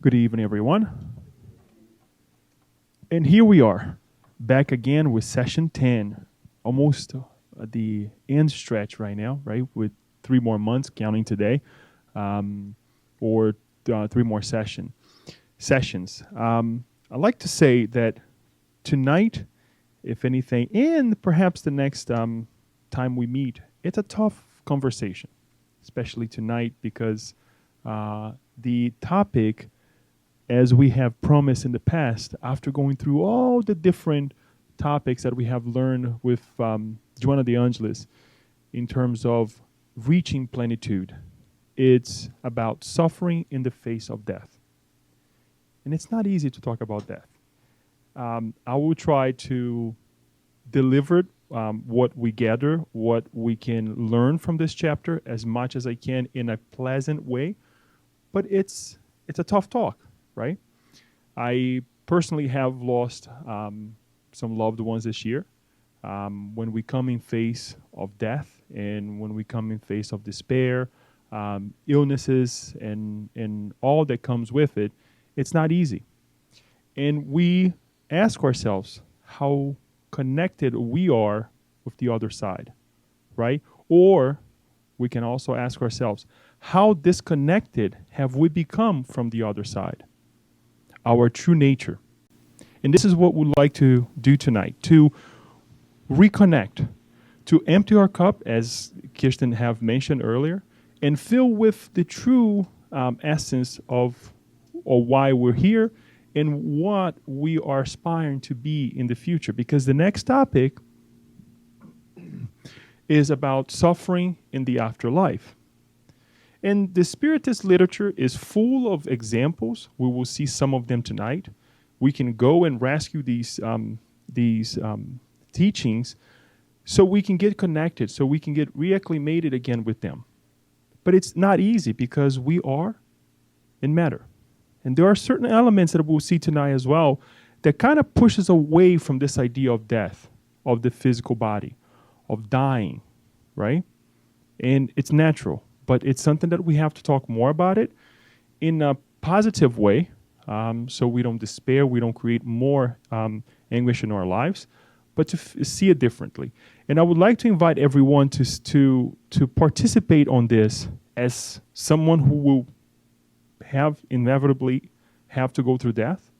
Good evening, everyone. And here we are, back again with session 10, almost at the end stretch right now, right? With 3 more months, counting today, um, or three more sessions. I'd like to say that tonight, if anything, and perhaps the next time we meet, it's a tough conversation, especially tonight because the topic, as we have promised in the past, after going through all the different topics that we have learned with Joanna de Angelis in terms of reaching plenitude, it's about suffering in the face of death. And it's not easy to talk about death. I will try to deliver what we gather, what we can learn from this chapter as much as I can in a pleasant way. But it's a tough talk, right? I personally have lost some loved ones this year. When we come in face of death and when we come in face of despair, illnesses, and all that comes with it, it's not easy. And we ask ourselves how connected we are with the other side, right? Or we can also ask ourselves, how disconnected have we become from the other side? Our true nature. And this is what we'd like to do tonight, to reconnect, to empty our cup, as Kirsten have mentioned earlier, and fill with the true essence of or why we're here and what we are aspiring to be in the future. Because the next topic is about suffering in the afterlife. And the Spiritist literature is full of examples. We will see some of them tonight. We can go and rescue these teachings so we can get connected, so we can get reacclimated again with them. But it's not easy because we are in matter. And there are certain elements that we'll see tonight as well that kind of pushes away from this idea of death, of the physical body, of dying, right? And it's natural. But it's something that we have to talk more about it in a positive way, so we don't despair, we don't create more anguish in our lives, but to see it differently. And I would like to invite everyone to participate on this as someone who will inevitably have to go through death,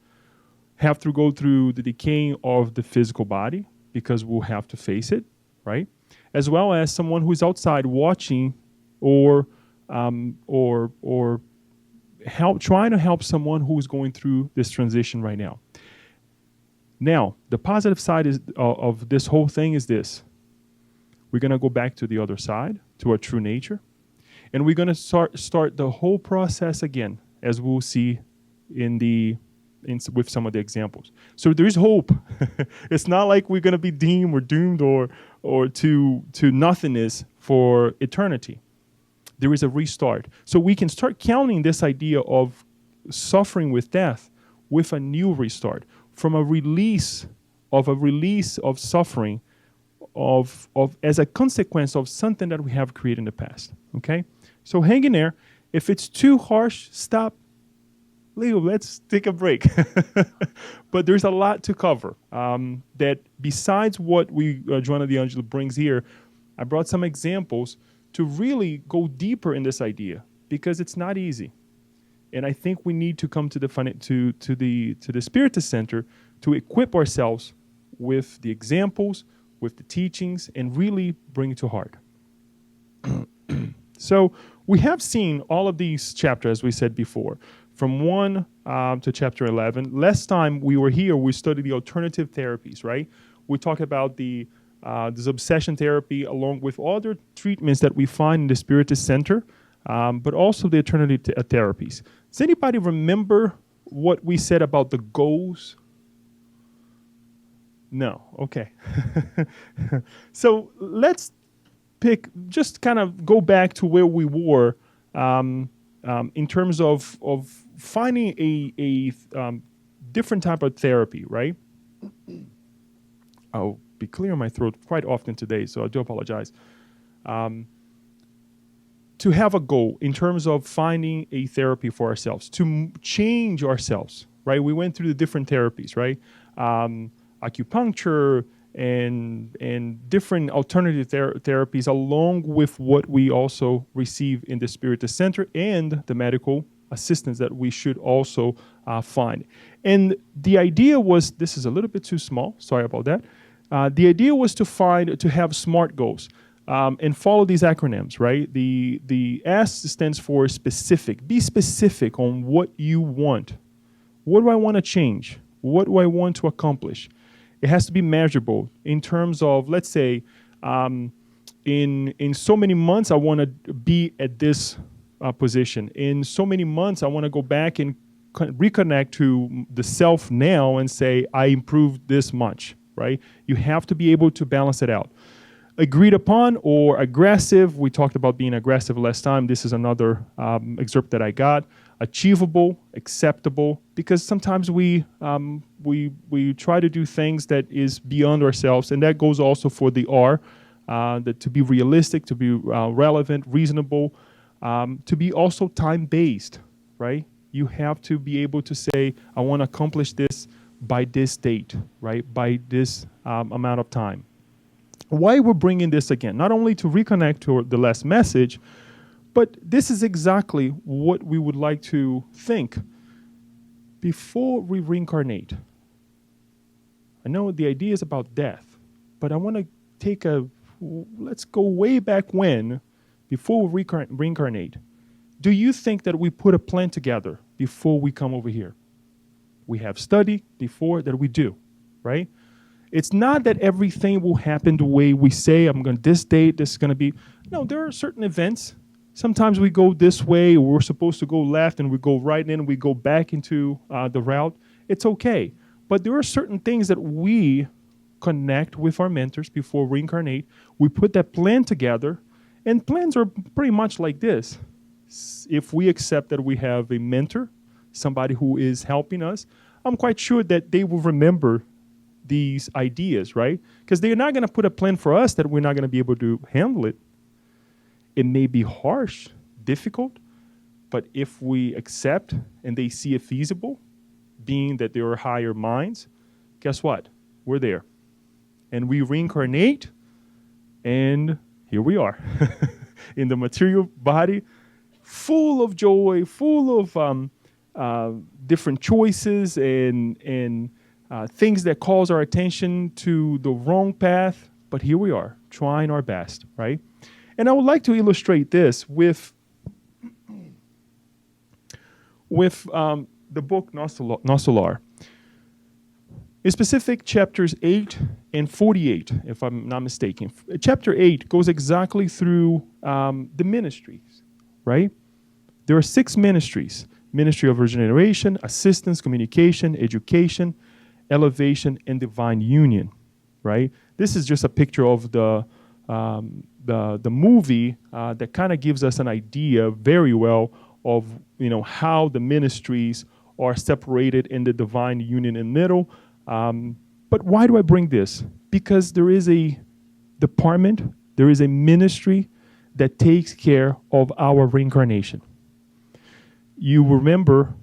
have to go through the decaying of the physical body, because we'll have to face it, right? As well as someone who's outside watching or trying to help someone who's going through this transition right now. Now, the positive side of this whole thing is this. We're going to go back to the other side, to our true nature, and we're going to start the whole process again, as we'll see with some of the examples. So there is hope. It's not like we're going to be deemed or doomed or to nothingness for eternity. There is a restart. So we can start counting this idea of suffering with death with a new restart, from a release of suffering as a consequence of something that we have created in the past. Okay? So hang in there. If it's too harsh, stop. Leo, let's take a break. But there's a lot to cover. That besides what Joanna de Angelis brings here, I brought some examples to really go deeper in this idea, because it's not easy. And I think we need to come to the Spiritist Center to equip ourselves with the examples, with the teachings, and really bring it to heart. So we have seen all of these chapters, as we said before, from 1 to chapter 11. Last time we were here, we studied the alternative therapies, right? We talked about this obsession therapy, along with other treatments that we find in the Spiritist Center, but also the alternative therapies. Does anybody remember what we said about the goals? No. Okay. So let's just kind of go back to where we were in terms of finding a different type of therapy, right? I'll be clear in my throat quite often today, so I do apologize. to have a goal in terms of finding a therapy for ourselves, to change ourselves, right? We went through the different therapies, right? Acupuncture and different alternative therapies, along with what we also receive in the Spirit Center and the medical assistance that we should also find. And the idea was, this is a little bit too small, sorry about that. The idea was to have SMART goals. And follow these acronyms, right? The S stands for specific. Be specific on what you want. What do I want to change? What do I want to accomplish? It has to be measurable in terms of, let's say, in so many months, I want to be at this position. In so many months, I want to go back and reconnect to the self now and say, I improved this much, right? You have to be able to balance it out. Agreed upon or aggressive. We talked about being aggressive last time. This is another excerpt that I got. Achievable, acceptable, because sometimes we try to do things that is beyond ourselves, and that goes also for the R, that to be realistic, to be relevant, reasonable, to be also time-based, right? You have to be able to say, I want to accomplish this by this date, right? By this amount of time. Why we're bringing this again, not only to reconnect to the last message, but this is exactly what we would like to think before we reincarnate. I know the idea is about death, but I want to let's go way back when, before we reincarnate. Do you think that we put a plan together before we come over here? We have studied before that we do, right? It's not that everything will happen the way we say, this date, this is going to be. No, there are certain events. Sometimes we go this way, or we're supposed to go left, and we go right, and then we go back into the route. It's okay. But there are certain things that we connect with our mentors before reincarnate. We put that plan together, and plans are pretty much like this. If we accept that we have a mentor, somebody who is helping us, I'm quite sure that they will remember these ideas, right? Because they're not going to put a plan for us that we're not going to be able to handle it. It may be harsh, difficult, but if we accept and they see it feasible, being that there are higher minds, guess what? We're there. And we reincarnate, and here we are in the material body, full of joy, full of different choices and things that calls our attention to the wrong path, but here we are, trying our best, right? And I would like to illustrate this with the book Nosolar. In specific, chapters 8 and 48, if I'm not mistaken. Chapter 8 goes exactly through the ministries, right? There are 6 ministries: ministry of regeneration, assistance, communication, education, elevation, and divine union, right? This is just a picture of the movie that kind of gives us an idea very well of how the ministries are separated in the divine union in the middle. But why do I bring this? Because there is a department, there is a ministry that takes care of our reincarnation. You remember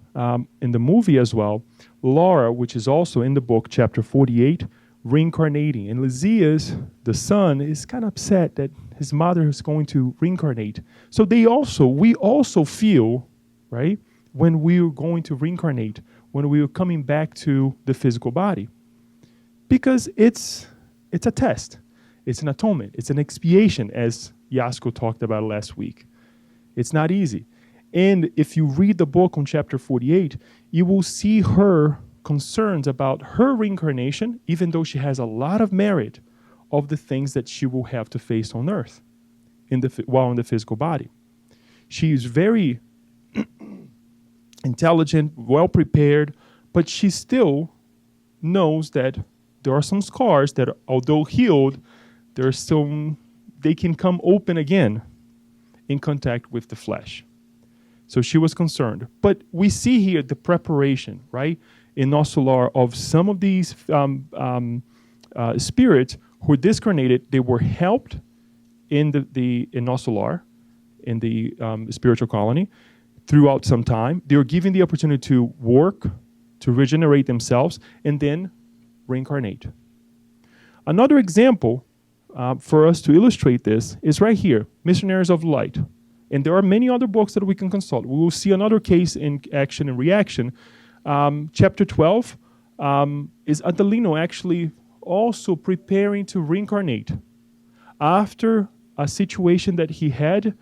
in the movie as well, Laura, which is also in the book, chapter 48, reincarnating. And Lysias, the son, is kind of upset that his mother is going to reincarnate. So we also feel, right, when we are going to reincarnate, when we are coming back to the physical body. Because it's a test. It's an atonement. It's an expiation, as Yasko talked about last week. It's not easy. And if you read the book on chapter 48, you will see her concerns about her reincarnation, even though she has a lot of merit of the things that she will have to face on earth while in the physical body. She is very intelligent, well prepared, but she still knows that there are some scars that, although healed, they can come open again in contact with the flesh. So she was concerned. But we see here the preparation, right, in Nosolar of some of these spirits who were discarnated. They were helped in Nosolar, in the spiritual colony throughout some time. They were given the opportunity to work, to regenerate themselves, and then reincarnate. Another example for us to illustrate this is right here, Missionaries of Light. And there are many other books that we can consult. We will see another case in Action and Reaction. Chapter 12 is Adelino actually also preparing to reincarnate after a situation that he had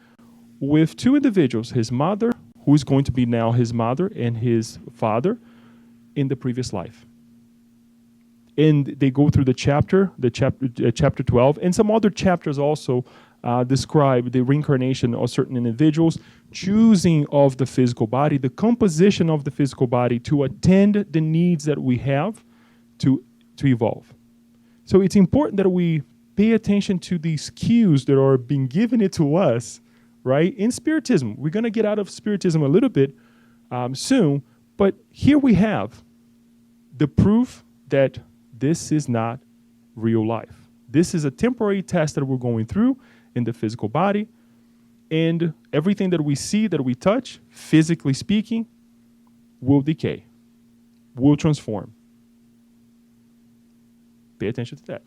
with two individuals, his mother, who is going to be now his mother, and his father in the previous life. And they go through chapter 12, and some other chapters also describe the reincarnation of certain individuals, choosing of the physical body, the composition of the physical body to attend the needs that we have to evolve. So it's important that we pay attention to these cues that are being given it to us, right? In Spiritism, we're going to get out of Spiritism a little bit soon, but here we have the proof that this is not real life. This is a temporary test that we're going through in the physical body, and everything that we see, that we touch, physically speaking, will decay, will transform. Pay attention to that.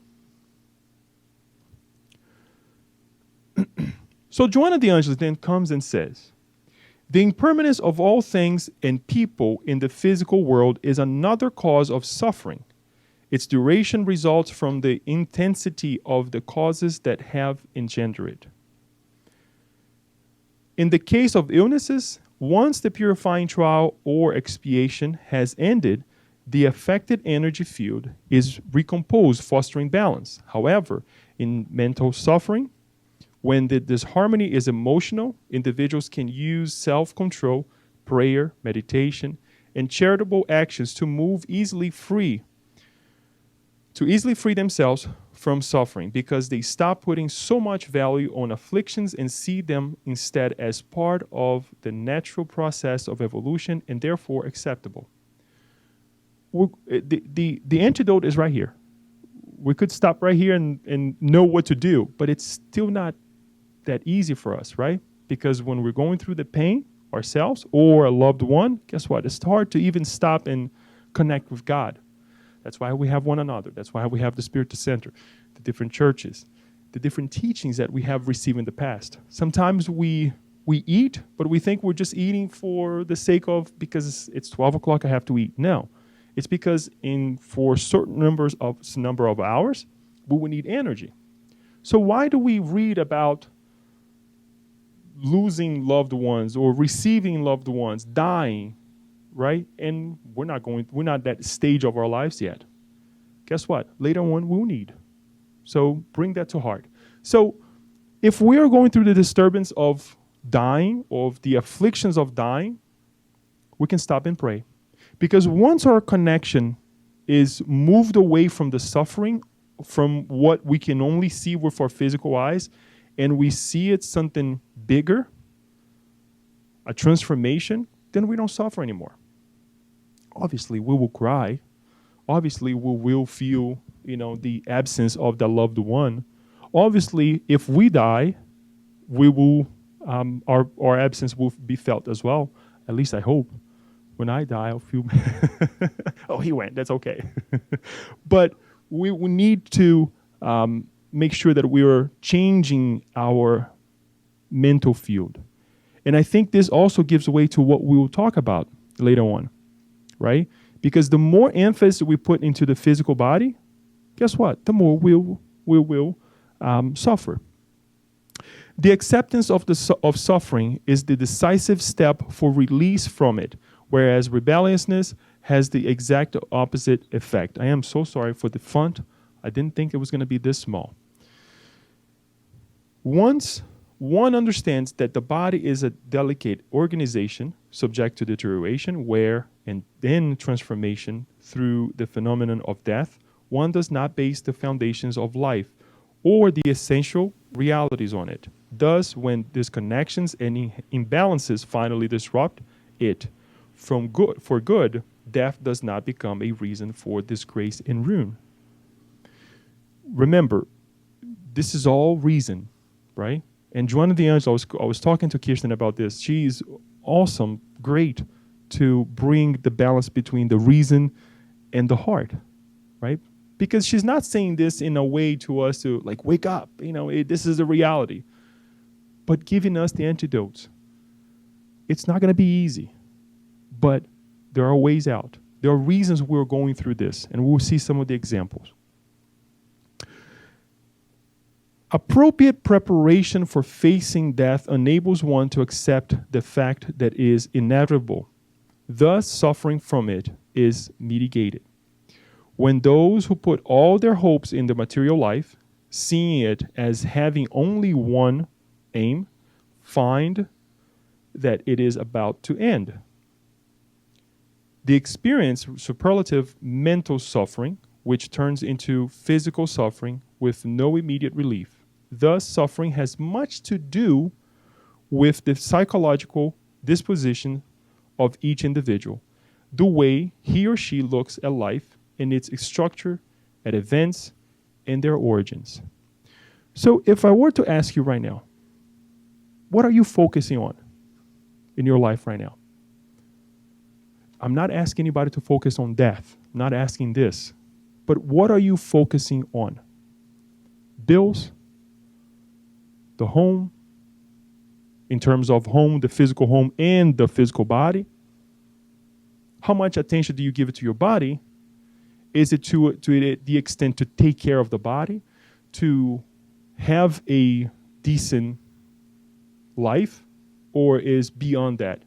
So Joanna de Angelis then comes and says, the impermanence of all things and people in the physical world is another cause of suffering. Its duration results from the intensity of the causes that have engendered it. In the case of illnesses, once the purifying trial or expiation has ended, the affected energy field is recomposed, fostering balance. However, in mental suffering, when the disharmony is emotional, individuals can use self-control, prayer, meditation, and charitable actions to easily free themselves from suffering, because they stop putting so much value on afflictions and see them instead as part of the natural process of evolution and therefore acceptable. The antidote is right here. We could stop right here and know what to do, but it's still not that easy for us, right? Because when we're going through the pain ourselves or a loved one, guess what? It's hard to even stop and connect with God. That's why we have one another. That's why we have the Spirit Center, the different churches, the different teachings that we have received in the past. Sometimes we eat, but we think we're just eating for the sake of, because it's 12 o'clock, I have to eat. No, it's because for certain number of hours, we will need energy. So why do we read about losing loved ones or receiving loved ones, dying, right? And we're not that stage of our lives yet. Guess what? Later on, we'll need. So bring that to heart. So if we are going through the disturbance of dying, of the afflictions of dying, we can stop and pray. Because once our connection is moved away from the suffering, from what we can only see with our physical eyes, and we see it's something bigger, a transformation, then we don't suffer anymore. Obviously, we will cry. Obviously, we will feel, the absence of the loved one. Obviously, if we die, we will, our absence will be felt as well. At least I hope. When I die, I'll feel, oh, he went, that's okay. But we need to make sure that we are changing our mental field. And I think this also gives way to what we will talk about later on, right? Because the more emphasis we put into the physical body, guess what? The more we will suffer. The acceptance of suffering is the decisive step for release from it, whereas rebelliousness has the exact opposite effect. I am so sorry for the font. I didn't think it was going to be this small. Once one understands that the body is a delicate organization subject to deterioration, wear, and then transformation through the phenomenon of death, one does not base the foundations of life or the essential realities on it. Thus, when disconnections and imbalances finally disrupt it for good, death does not become a reason for disgrace and ruin. Remember, this is all reason, right? And Joanna de Angelis, I was talking to Kirsten about this. She's awesome, great to bring the balance between the reason and the heart, right? Because she's not saying this in a way to us to like, wake up, this is a reality. But giving us the antidotes. It's not going to be easy, but there are ways out. There are reasons we're going through this, and we'll see some of the examples. Appropriate preparation for facing death enables one to accept the fact that it is inevitable. Thus, suffering from it is mitigated. When those who put all their hopes in the material life, seeing it as having only one aim, find that it is about to end. They experience superlative mental suffering, which turns into physical suffering with no immediate relief. Thus, suffering has much to do with the psychological disposition of each individual, the way he or she looks at life and its structure, at events, and their origins. So if I were to ask you right now, what are you focusing on in your life right now? I'm not asking anybody to focus on death. I'm not asking this. But what are you focusing on? Bills? The home? In terms of home, the physical home and the physical body? How much attention do you give it to your body? Is it to the extent to take care of the body? To have a decent life? Or is beyond that?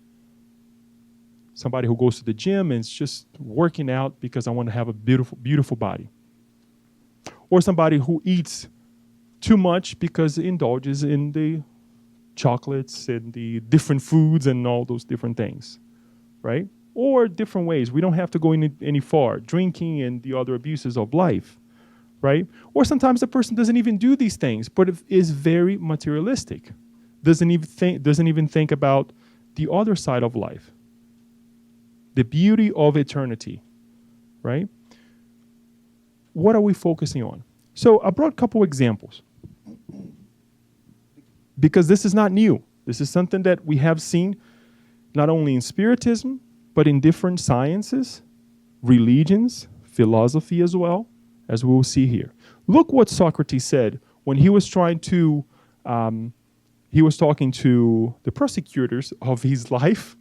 Somebody who goes to the gym and is just working out because I want to have a beautiful, beautiful body. Or somebody who eats too much because it indulges in the chocolates and the different foods and all those different things, right? Or different ways. We don't have to go any far. Drinking and the other abuses of life, right? Or sometimes the person doesn't even do these things, but is very materialistic. Doesn't even think about the other side of life. The beauty of eternity, right? What are we focusing on? So I brought a couple examples. Because this is not new. This is something that we have seen not only in Spiritism, but in different sciences, religions, philosophy as well, as we will see here. Look what Socrates said when he was trying to he was talking to the prosecutors of his life,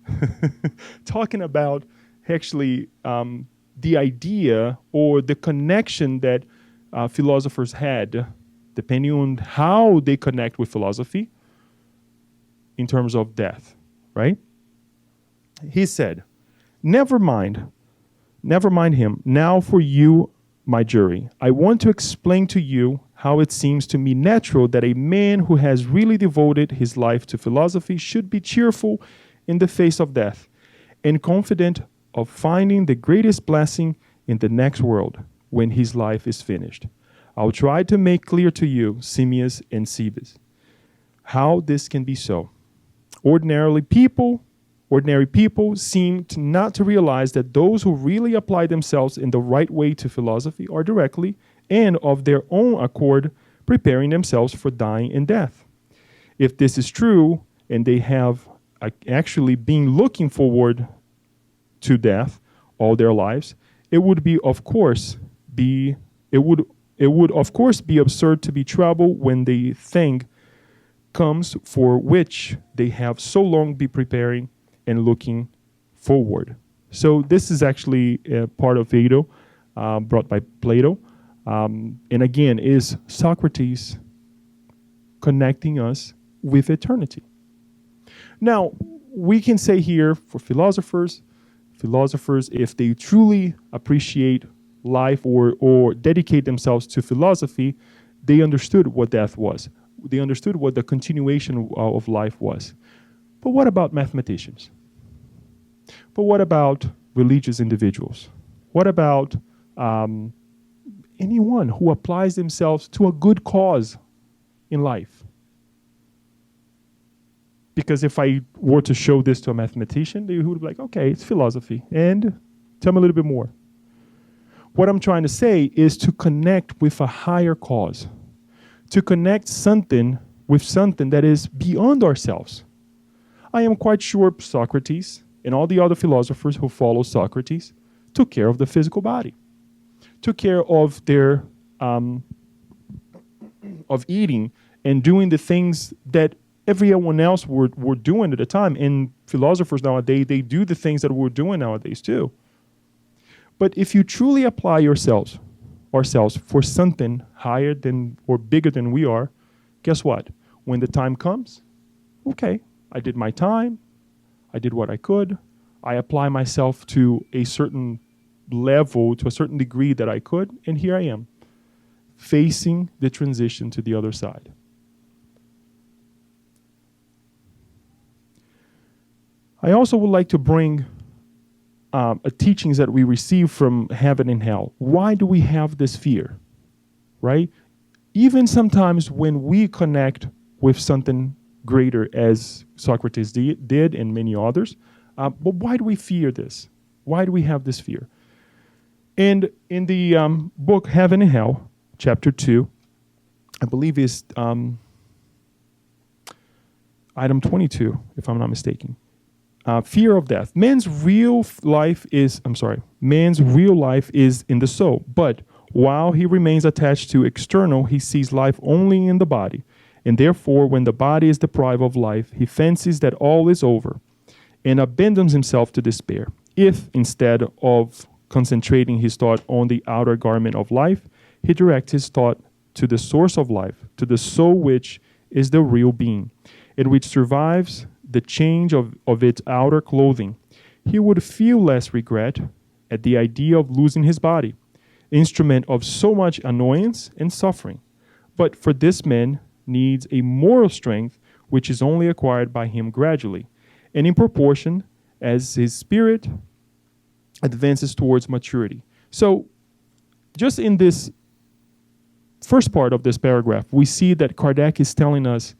talking about actually the idea or the connection that philosophers had, depending on how they connect with philosophy, in terms of death, right? He said, never mind him. Now for you, my jury, I want to explain to you how it seems to me natural that a man who has really devoted his life to philosophy should be cheerful in the face of death and confident of finding the greatest blessing in the next world when his life is finished. I'll try to make clear to you, Simmias and Cebes, how this can be so. Ordinary people seem not to realize that those who really apply themselves in the right way to philosophy are directly and of their own accord preparing themselves for dying and death. If this is true, and they have actually been looking forward to death all their lives, it would of course be absurd to be troubled when the thing comes for which they have so long been preparing and looking forward. So this is actually a part of Phaedo, brought by Plato. And again, is Socrates connecting us with eternity. Now, we can say here for philosophers, if they truly appreciate life or dedicate themselves to philosophy, they understood what death was. They understood what the continuation of life was. But what about mathematicians? But what about religious individuals? What about anyone who applies themselves to a good cause in life? Because if I were to show this to a mathematician, they would be like, okay, it's philosophy. And tell me a little bit more. What I'm trying to say is to connect with a higher cause. To connect something with something that is beyond ourselves. I am quite sure Socrates and all the other philosophers who follow Socrates took care of the physical body, took care of their of eating and doing the things that everyone else were doing at the time. And philosophers nowadays, they do the things that we're doing nowadays too. But if you truly apply ourselves for something higher than or bigger than we are, guess what? When the time comes, okay, I did my time, I did what I could, I apply myself to a certain level, to a certain degree that I could, and here I am, facing the transition to the other side. I also would like to bring teachings that we receive from heaven and hell. Why do we have this fear, right? Even sometimes when we connect with something greater, as Socrates did and many others, but why do we fear this? Why do we have this fear? And in the book Heaven and Hell, chapter 2, I believe is item 22, if I'm not mistaken. Fear of death. Man's real life is in the soul, but while he remains attached to external, he sees life only in the body. And therefore, when the body is deprived of life, he fancies that all is over and abandons himself to despair. If, instead of concentrating his thought on the outer garment of life, he directs his thought to the source of life, to the soul which is the real being, and which survives the change of its outer clothing, he would feel less regret at the idea of losing his body, instrument of so much annoyance and suffering. But for this man needs a moral strength which is only acquired by him gradually, and in proportion as his spirit advances towards maturity. So, just in this first part of this paragraph, we see that Kardec is telling us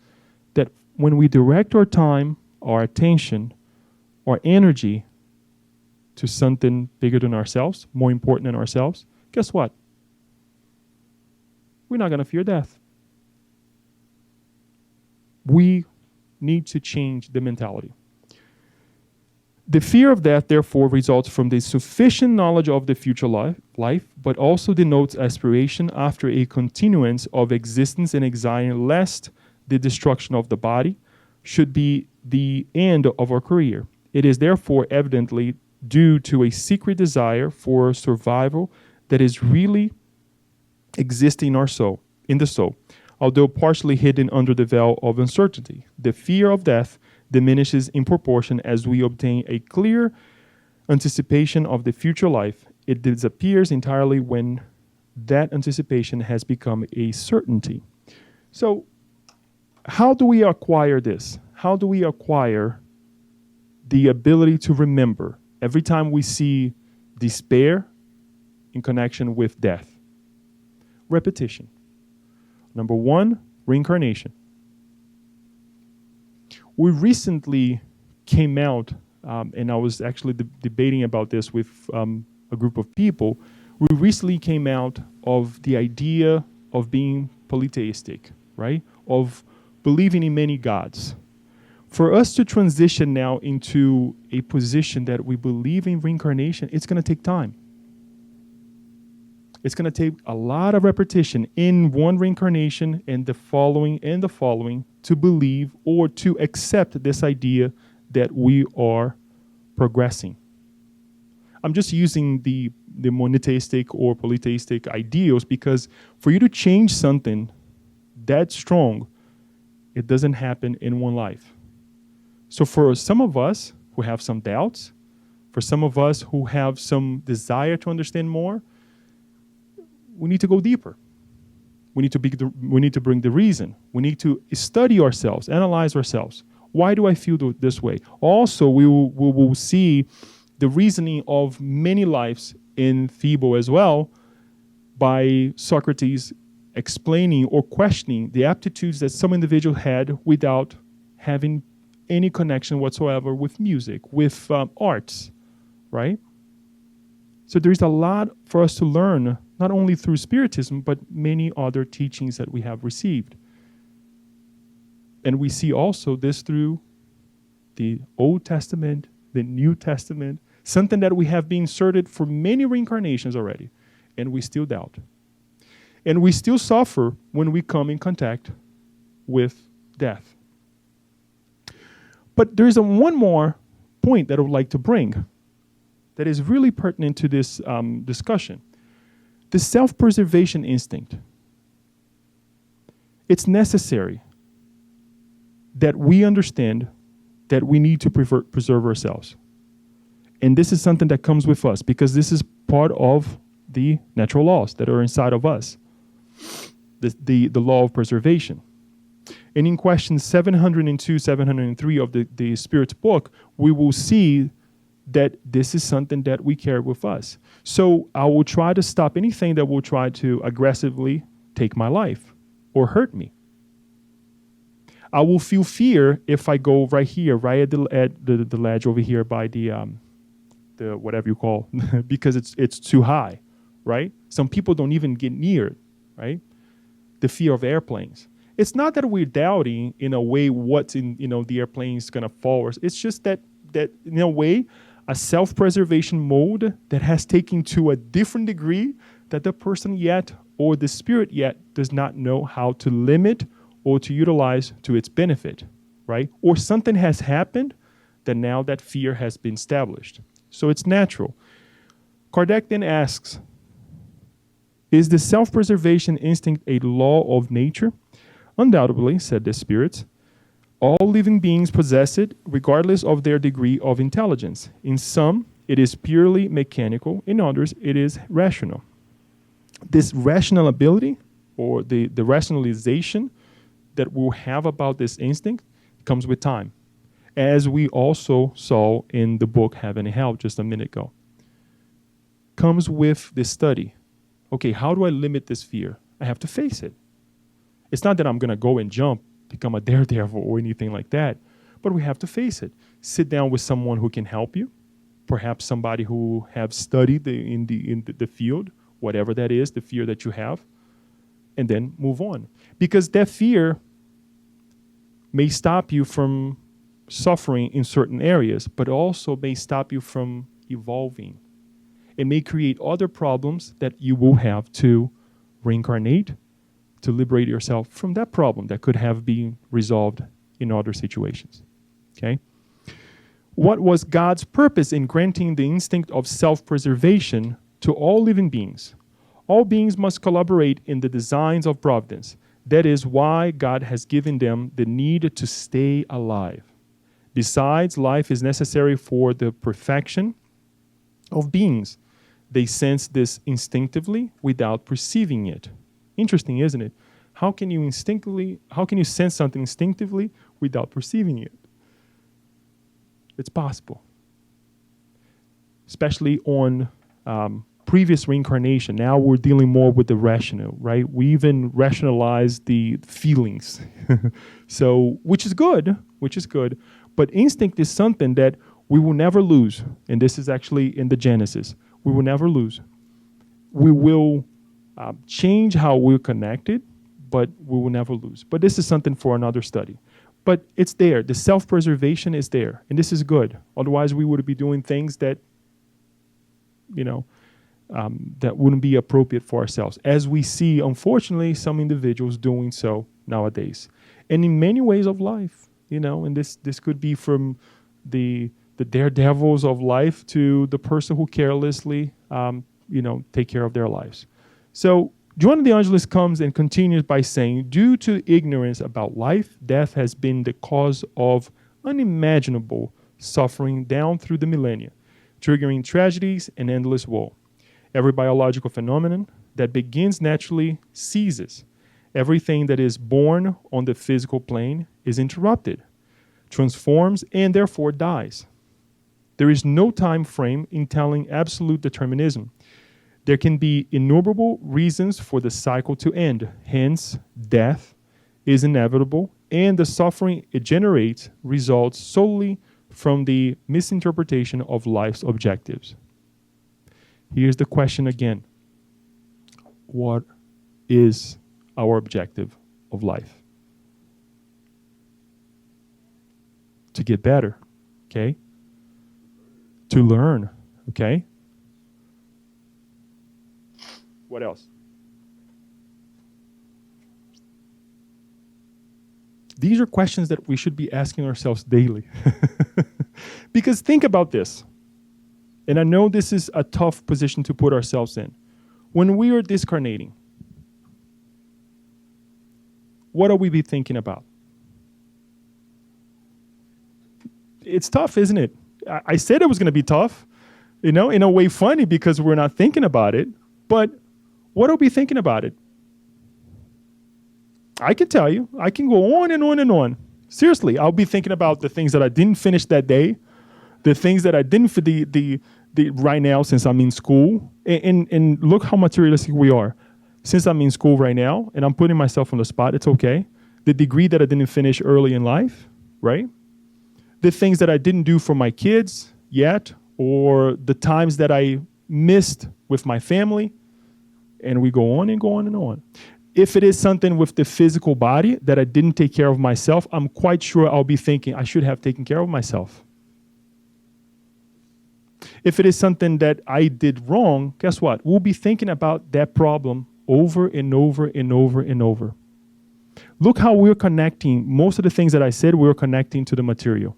that when we direct our time, our attention, our energy to something bigger than ourselves, more important than ourselves, guess what? We're not going to fear death. We need to change the mentality. The fear of death, therefore, results from the sufficient knowledge of the future life, but also denotes aspiration after a continuance of existence and anxiety lest the destruction of the body should be the end of our career. It is therefore evidently due to a secret desire for survival that is really existing in the soul, although partially hidden under the veil of uncertainty. The fear of death diminishes in proportion as we obtain a clear anticipation of the future life. It disappears entirely when that anticipation has become a certainty. So, how do we acquire this? How do we acquire the ability to remember every time we see despair in connection with death? Repetition. Number 1, reincarnation. We recently came out, and I was actually debating about this with a group of people. We recently came out of the idea of being polytheistic, right? Of believing in many gods. For us to transition now into a position that we believe in reincarnation, it's going to take time. It's going to take a lot of repetition in one reincarnation and the following to believe or to accept this idea that we are progressing. I'm just using the monotheistic or polytheistic ideals because for you to change something that strong, it doesn't happen in one life. So for some of us who have some doubts, for some of us who have some desire to understand more, we need to go deeper. We need to bring the reason. We need to study ourselves, analyze ourselves. Why do I feel this way? Also, we will see the reasoning of many lives in Theble as well by Socrates explaining or questioning the aptitudes that some individual had without having any connection whatsoever with music, with arts, right? So there's a lot for us to learn, not only through Spiritism, but many other teachings that we have received. And we see also this through the Old Testament, the New Testament, something that we have been inserted for many reincarnations already, and we still doubt. And we still suffer when we come in contact with death. But there's one more point that I would like to bring that is really pertinent to this discussion. The self-preservation instinct. It's necessary that we understand that we need to preserve ourselves. And this is something that comes with us because this is part of the natural laws that are inside of us, the law of preservation. And in questions 702, 703 of the Spirit's book, we will see that this is something that we carry with us. So I will try to stop anything that will try to aggressively take my life or hurt me. I will feel fear if I go right here, right at the ledge over here by the whatever you call, because it's too high, right? Some people don't even get near it, right? The fear of airplanes. It's not that we're doubting in a way what's in the airplane is gonna fall. It's just that in a way, a self-preservation mode that has taken to a different degree that the person yet or the spirit yet does not know how to limit or to utilize to its benefit, right? Or something has happened that now that fear has been established. So it's natural. Kardec then asks, is the self-preservation instinct a law of nature? Undoubtedly, said the spirits. All living beings possess it, regardless of their degree of intelligence. In some, it is purely mechanical. In others, it is rational. This rational ability, or the rationalization that we'll have about this instinct, comes with time, as we also saw in the book Heaven and Hell just a minute ago. Comes with this study. Okay, how do I limit this fear? I have to face it. It's not that I'm going to go and jump, become a daredevil or anything like that, but we have to face it. Sit down with someone who can help you, perhaps somebody who have studied in the field, whatever that is, the fear that you have, and then move on. Because that fear may stop you from suffering in certain areas, but also may stop you from evolving. It may create other problems that you will have to reincarnate to liberate yourself from that problem that could have been resolved in other situations. Okay? What was God's purpose in granting the instinct of self-preservation to all living beings? All beings must collaborate in the designs of providence. That is why God has given them the need to stay alive. Besides, life is necessary for the perfection of beings. They sense this instinctively without perceiving it. Interesting, isn't it? How can you sense something instinctively without perceiving it? It's possible. Especially on previous reincarnation. Now we're dealing more with the rational, right? We even rationalize the feelings. So, which is good. But instinct is something that we will never lose. And this is actually in the Genesis. We will never lose. We will change how we're connected, but we will never lose. But this is something for another study. But it's there. The self-preservation is there. And this is good. Otherwise, we would be doing things that, that wouldn't be appropriate for ourselves. As we see, unfortunately, some individuals doing so nowadays. And in many ways of life, and this could be from the daredevils of life to the person who carelessly, take care of their lives. So Joanna de Angelis comes and continues by saying, due to ignorance about life, death has been the cause of unimaginable suffering down through the millennia, triggering tragedies and endless woe. Every biological phenomenon that begins naturally ceases. Everything that is born on the physical plane is interrupted, transforms, and therefore dies. There is no time frame in telling absolute determinism. There can be innumerable reasons for the cycle to end. Hence, death is inevitable, and the suffering it generates results solely from the misinterpretation of life's objectives. Here's the question again. What is our objective of life? To get better, okay? To learn, okay? What else? These are questions that we should be asking ourselves daily. Because think about this. And I know this is a tough position to put ourselves in. When we are discarnating, what are we be thinking about? It's tough, isn't it? I said it was going to be tough, in a way funny because we're not thinking about it. But what are we thinking about it? I can tell you. I can go on and on and on. Seriously, I'll be thinking about the things that I didn't finish that day, the things that I didn't for the right now since I'm in school. And look how materialistic we are. Since I'm in school right now, and I'm putting myself on the spot, it's okay. The degree that I didn't finish early in life, right? The things that I didn't do for my kids yet, or the times that I missed with my family, and we go on and go on and on. If it is something with the physical body that I didn't take care of myself, I'm quite sure I'll be thinking I should have taken care of myself. If it is something that I did wrong, guess what? We'll be thinking about that problem over and over and over and over. Look how we're connecting. Most of the things that I said, we're connecting to the material.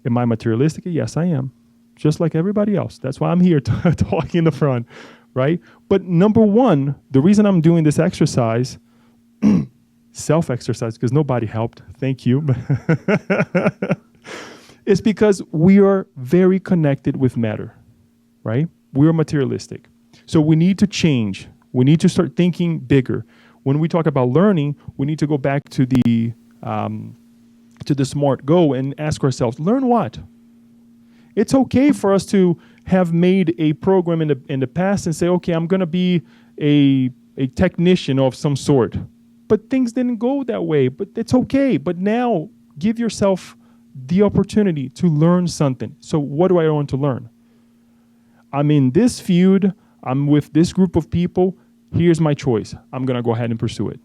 Am I materialistic? Yes, I am. Just like everybody else. That's why I'm here talking in the front, right? But number one, the reason I'm doing this exercise, self-exercise, because nobody helped, thank you, is because we are very connected with matter, right? We are materialistic. So we need to change. We need to start thinking bigger. When we talk about learning, we need to go back to the SMART Go and ask ourselves, learn what? It's okay for us to have made a program in the past and say, okay, I'm going to be a technician of some sort. But things didn't go that way, but it's okay. But now give yourself the opportunity to learn something. So what do I want to learn? I'm in this feud. I'm with this group of people. Here's my choice. I'm going to go ahead and pursue it.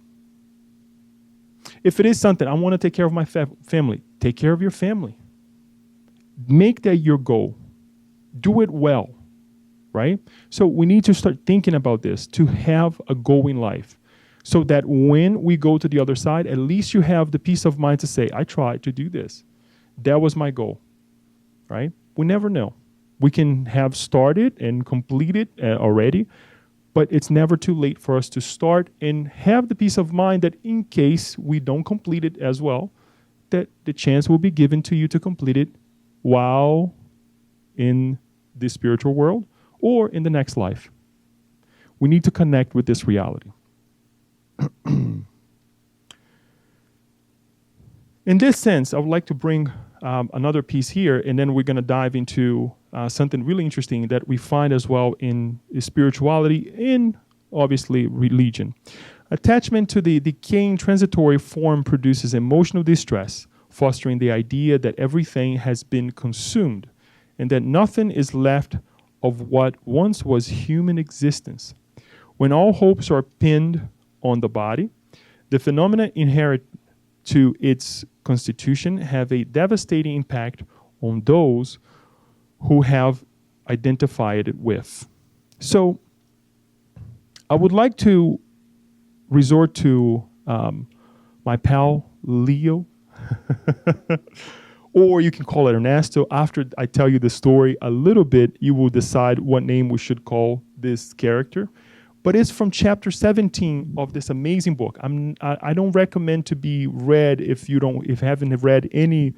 If it is something, I want to take care of my family, take care of your family. Make that your goal. Do it well, right? So we need to start thinking about this to have a goal in life so that when we go to the other side, at least you have the peace of mind to say, I tried to do this. That was my goal, right? We never know. We can have started and completed already, but it's never too late for us to start and have the peace of mind that in case we don't complete it as well, that the chance will be given to you to complete it while in the spiritual world or in the next life. We need to connect with this reality. In this sense, I would like to bring another piece here, and then we're going to dive into something really interesting that we find as well in spirituality and obviously religion. Attachment to the decaying transitory form produces emotional distress, fostering the idea that everything has been consumed and that nothing is left of what once was human existence. When all hopes are pinned on the body, the phenomena inherent to its constitution have a devastating impact on those who have identified it with. So I would like to resort to my pal Leo, or you can call it Ernesto. After I tell you the story a little bit, you will decide what name we should call this character. But it's from chapter 17 of this amazing book. I don't recommend to be read if you haven't read any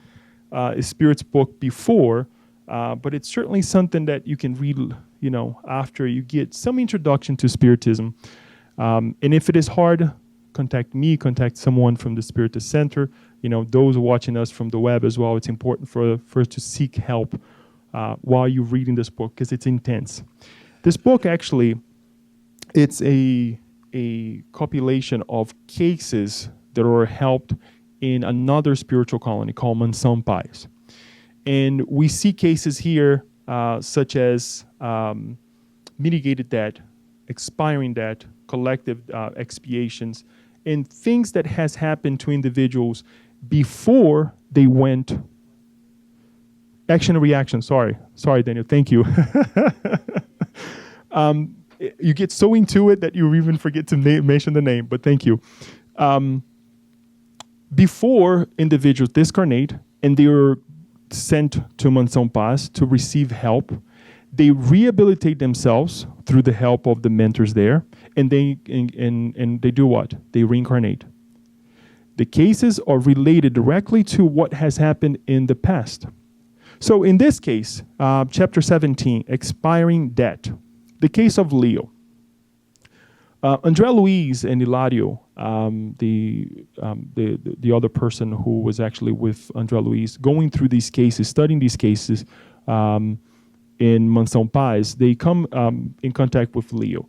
spirits book before, but it's certainly something that you can read, after you get some introduction to Spiritism. And if it is hard, contact me, contact someone from the Spiritist Center. Those watching us from the web as well. It's important for us to seek help while you're reading this book because it's intense. This book actually, it's a compilation of cases that are helped in another spiritual colony called Mansão Paz. And we see cases here such as mitigated debt, expiring debt, collective expiations, and things that has happened to individuals before they went. Action and reaction. Sorry, Daniel. Thank you. You get so into it that you even forget to mention the name. But thank you. Before individuals discarnate and they are sent to Mansão Paz to receive help, they rehabilitate themselves through the help of the mentors there, and they do what? They reincarnate. The cases are related directly to what has happened in the past. So in this case, chapter 17, expiring debt. The case of Leo. André Luiz and Hilario, the other person who was actually with André Luiz, going through these cases, studying these cases in Mansão Paz, they come in contact with Leo.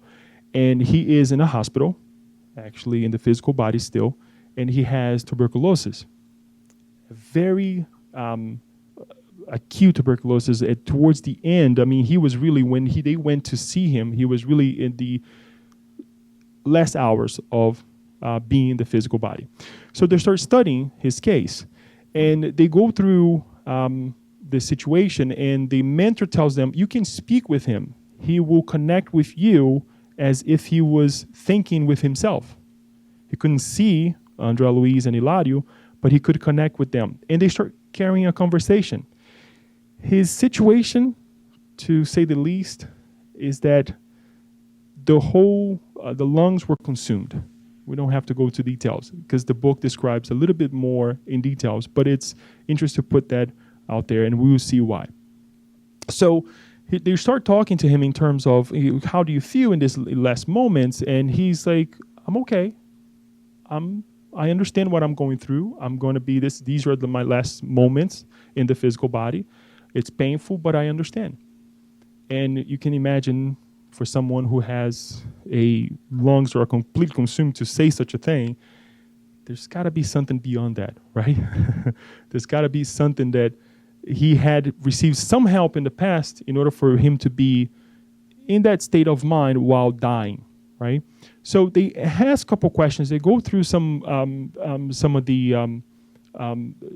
And he is in a hospital, actually in the physical body still, and he has tuberculosis. Very acute tuberculosis. Towards the end, I mean, he was really, when they went to see him, he was really in the last hours of being in the physical body. So they start studying his case, and they go through the situation, and the mentor tells them, you can speak with him. He will connect with you as if he was thinking with himself. He couldn't see André Luiz and Hilario, but he could connect with them. And they start carrying a conversation. His situation, to say the least, is that the lungs were consumed. We don't have to go to details because the book describes a little bit more in details, but it's interesting to put that out there, and we will see why. So they start talking to him in terms of, how do you feel in these last moments? And he's like, I'm okay. I understand what I'm going through. I'm going to be this. These are my last moments in the physical body. It's painful, but I understand. And you can imagine, for someone who has lungs that are completely consumed, to say such a thing, there's got to be something beyond that, right? There's got to be something that he had received some help in the past in order for him to be in that state of mind while dying, right? So they ask a couple questions. They go through some of the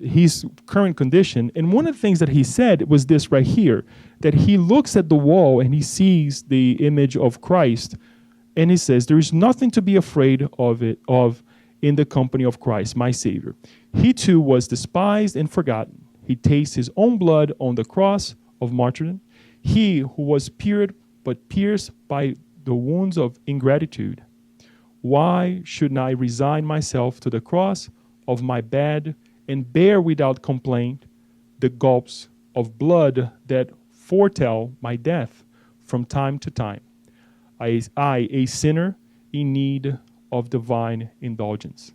his current condition, and one of the things that he said was this right here, that he looks at the wall and he sees the image of Christ, and he says, there is nothing to be afraid of in the company of Christ, my Savior. He too was despised and forgotten. He tastes his own blood on the cross of martyrdom. He who was pierced by the wounds of ingratitude. Why should I resign myself to the cross of my bed and bear without complaint the gulps of blood that foretell my death from time to time? I, a sinner in need of divine indulgence.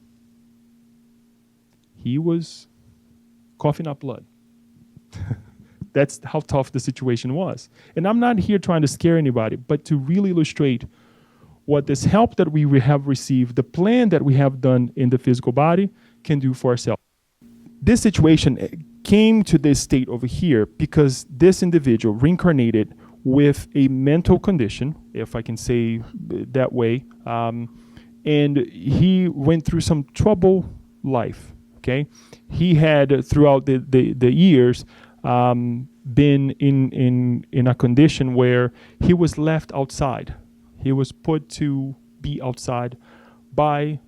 He was coughing up blood. That's how tough the situation was. And I'm not here trying to scare anybody, but to really illustrate what this help that we have received, the plan that we have done in the physical body, can do for ourselves. This situation came to this state over here because this individual reincarnated with a mental condition, if I can say that way, and he went through some troubled life. Okay, he had throughout the years been in a condition where he was left outside. He was put to be outside by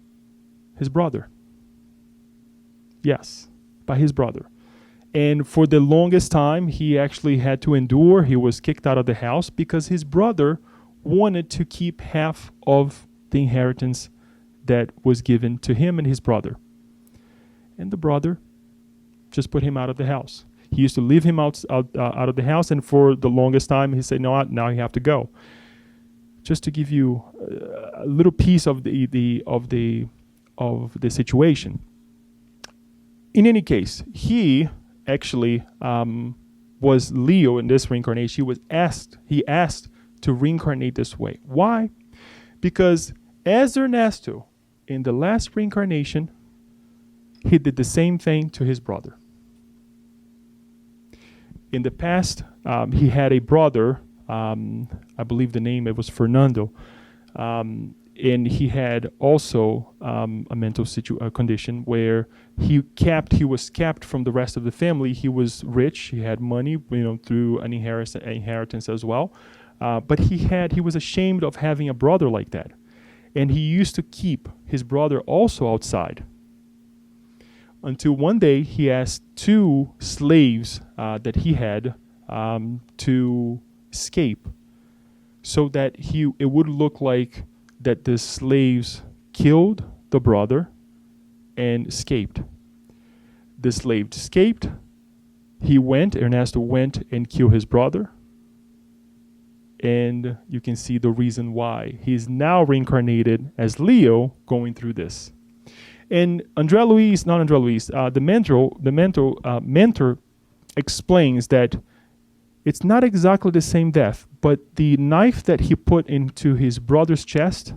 his brother. Yes, by his brother. And for the longest time, he actually had to endure. He was kicked out of the house because his brother wanted to keep half of the inheritance that was given to him and his brother. And the brother just put him out of the house. He used to leave him out of the house, and for the longest time, he said, "No, now you have to go." Just to give you a little piece of the situation. In any case, he actually was Leo in this reincarnation. He asked to reincarnate this way. Why? Because as Ernesto, in the last reincarnation, he did the same thing to his brother. In the past, he had a brother, I believe the name, it was Fernando. and he had also a mental condition where he was capped from the rest of the family. He was rich, he had money, through an inheritance as well, but he was ashamed of having a brother like that, and he used to keep his brother also outside. Until one day he asked two slaves that he had to escape, so that it would look like that the slaves killed the brother and escaped. The slave escaped. Ernesto went and killed his brother. And you can see the reason why. He's now reincarnated as Leo going through this. And the mentor explains that it's not exactly the same death, but the knife that he put into his brother's chest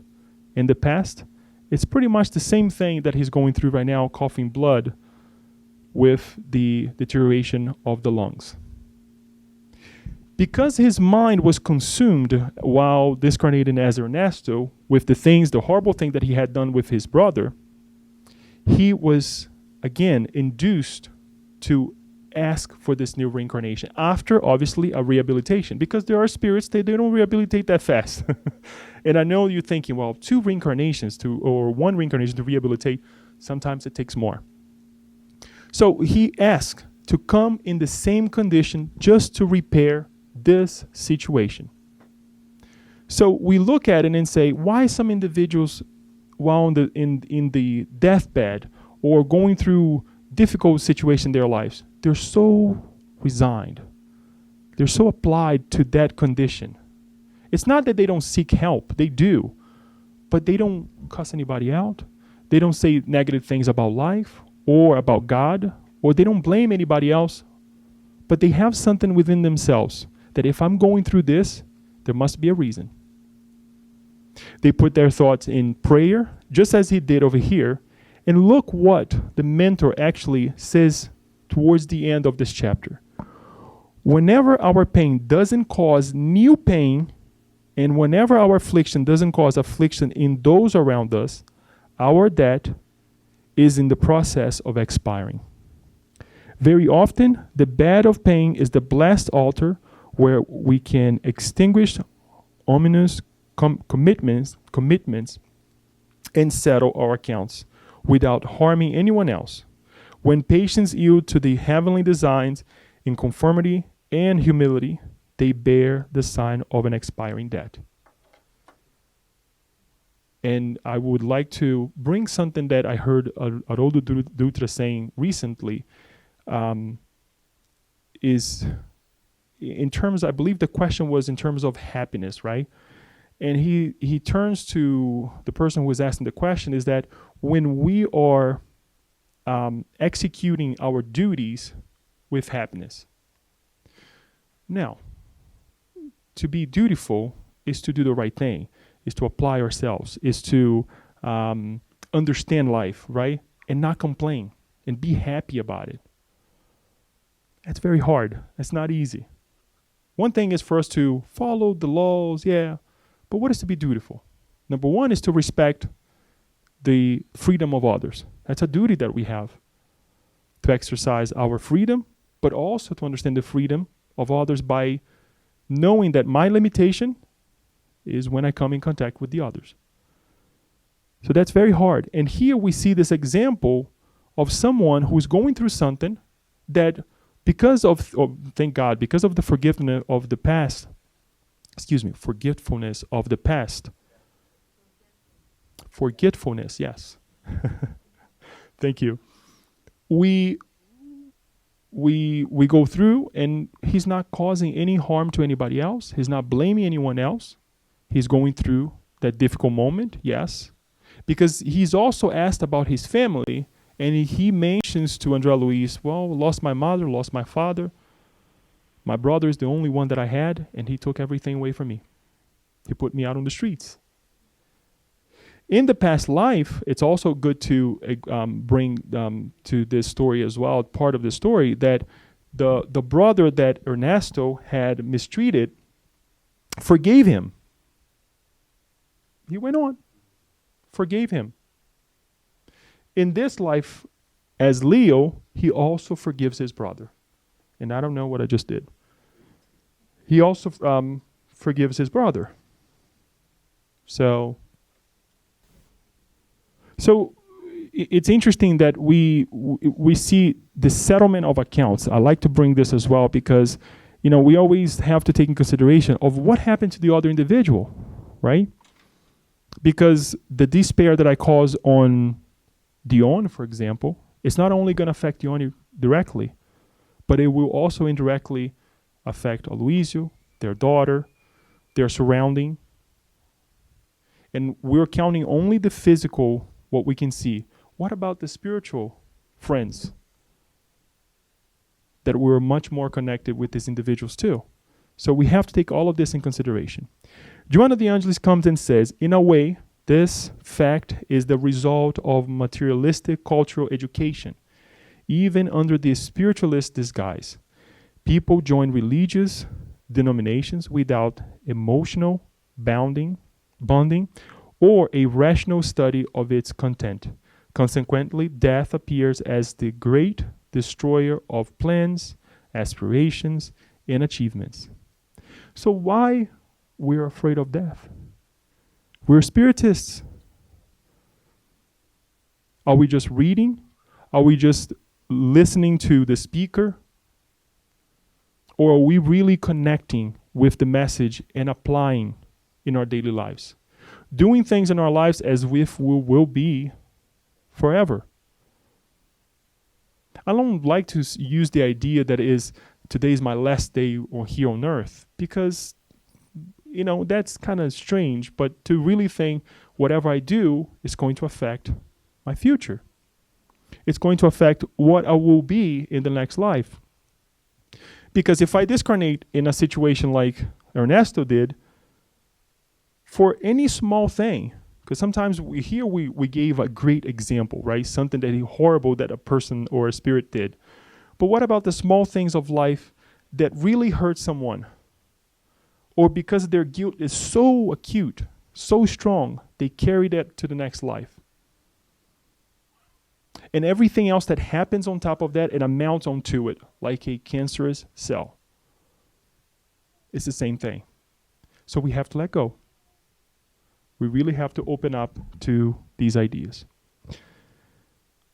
in the past, it's pretty much the same thing that he's going through right now, coughing blood with the deterioration of the lungs. Because his mind was consumed while discarnating as Ernesto with the horrible thing that he had done with his brother, he was again induced to ask for this new reincarnation after, obviously, a rehabilitation, because there are spirits they don't rehabilitate that fast. And I know you're thinking, well, or one reincarnation to rehabilitate, sometimes it takes more. So he asked to come in the same condition just to repair this situation. So we look at it and say, why some individuals, while in the deathbed or going through difficult situation in their lives, they're so resigned. They're so applied to that condition. It's not that they don't seek help. They do. But they don't cuss anybody out. They don't say negative things about life or about God, or they don't blame anybody else. But they have something within themselves that if I'm going through this, there must be a reason. They put their thoughts in prayer, just as he did over here. And look what the mentor actually says towards the end of this chapter. Whenever our pain doesn't cause new pain, and whenever our affliction doesn't cause affliction in those around us, our debt is in the process of expiring. Very often, the bed of pain is the blessed altar where we can extinguish ominous commitments and settle our accounts without harming anyone else. When patients yield to the heavenly designs in conformity and humility, they bear the sign of an expiring debt. And I would like to bring something that I heard Haroldo Dutra saying recently, is in terms, I believe the question was in terms of happiness, right? And he turns to the person who was asking the question, is that when we are executing our duties with happiness. Now, to be dutiful is to do the right thing, is to apply ourselves, is to understand life, right? And not complain and be happy about it. That's very hard. That's not easy. One thing is for us to follow the laws, yeah, but what is to be dutiful? Number one is to respect the freedom of others. That's a duty that we have, to exercise our freedom, but also to understand the freedom of others by knowing that my limitation is when I come in contact with the others. So that's very hard. And here we see this example of someone who's going through something that thank God, because of the forgiveness of the past, forgetfulness, yes. Thank you. We go through, and he's not causing any harm to anybody else. He's not blaming anyone else. He's going through that difficult moment, yes. Because he's also asked about his family, and he mentions to André Luiz, well, lost my mother, lost my father. My brother is the only one that I had, and he took everything away from me. He put me out on the streets. In the past life, it's also good to bring to this story as well, part of the story, that the brother that Ernesto had mistreated forgave him. He went on. forgave him. In this life, as Leo, he also forgives his brother. And I don't know what I just did. He also forgives his brother. So it's interesting that we see the settlement of accounts. I like to bring this as well because, we always have to take in consideration of what happened to the other individual, right? Because the despair that I cause on Dion, for example, it's not only going to affect Dion directly, but it will also indirectly affect Aloysio, their daughter, their surrounding. And we're counting only the physical, what we can see. What about the spiritual friends? That we're much more connected with these individuals too. So we have to take all of this in consideration. Joanna de Angelis comes and says, in a way, this fact is the result of materialistic cultural education. Even under the spiritualist disguise, people join religious denominations without emotional bonding or a rational study of its content. Consequently, death appears as the great destroyer of plans, aspirations, and achievements. So why we're afraid of death? We're spiritists. Are we just reading? Are we just listening to the speaker? Or are we really connecting with the message and applying in our daily lives? Doing things in our lives as if we will be forever. I don't like to use the idea that today is my last day here on earth because, that's kind of strange, but to really think whatever I do is going to affect my future. It's going to affect what I will be in the next life. Because if I discarnate in a situation like Ernesto did, for any small thing, because sometimes we gave a great example, right? Something that horrible that a person or a spirit did. But what about the small things of life that really hurt someone? Or because their guilt is so acute, so strong, they carry that to the next life. And everything else that happens on top of that, it amounts onto it like a cancerous cell. It's the same thing. So we have to let go. We really have to open up to these ideas.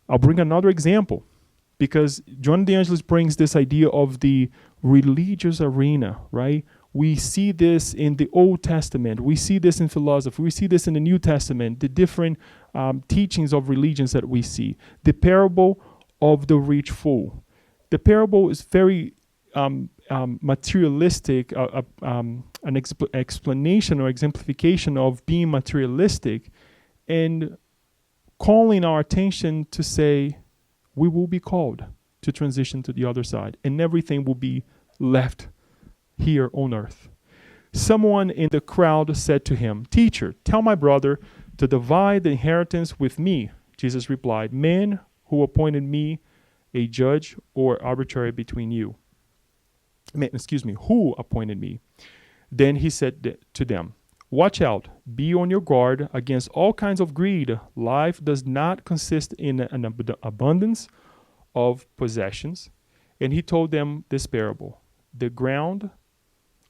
I'll bring another example because Joanna de Angelis brings this idea of the religious arena, right? We see this in the Old Testament. We see this in philosophy. We see this in the New Testament, the different teachings of religions that we see. The parable of the rich fool. The parable is very materialistic, an explanation or exemplification of being materialistic and calling our attention to say, we will be called to transition to the other side and everything will be left here on earth. Someone in the crowd said to him, "Teacher, tell my brother to divide the inheritance with me." Jesus replied, "Men who appointed me a judge or arbitrator between you." Who appointed me? Then he said to them, "Watch out, be on your guard against all kinds of greed. Life does not consist in an abundance of possessions." And he told them this parable. The ground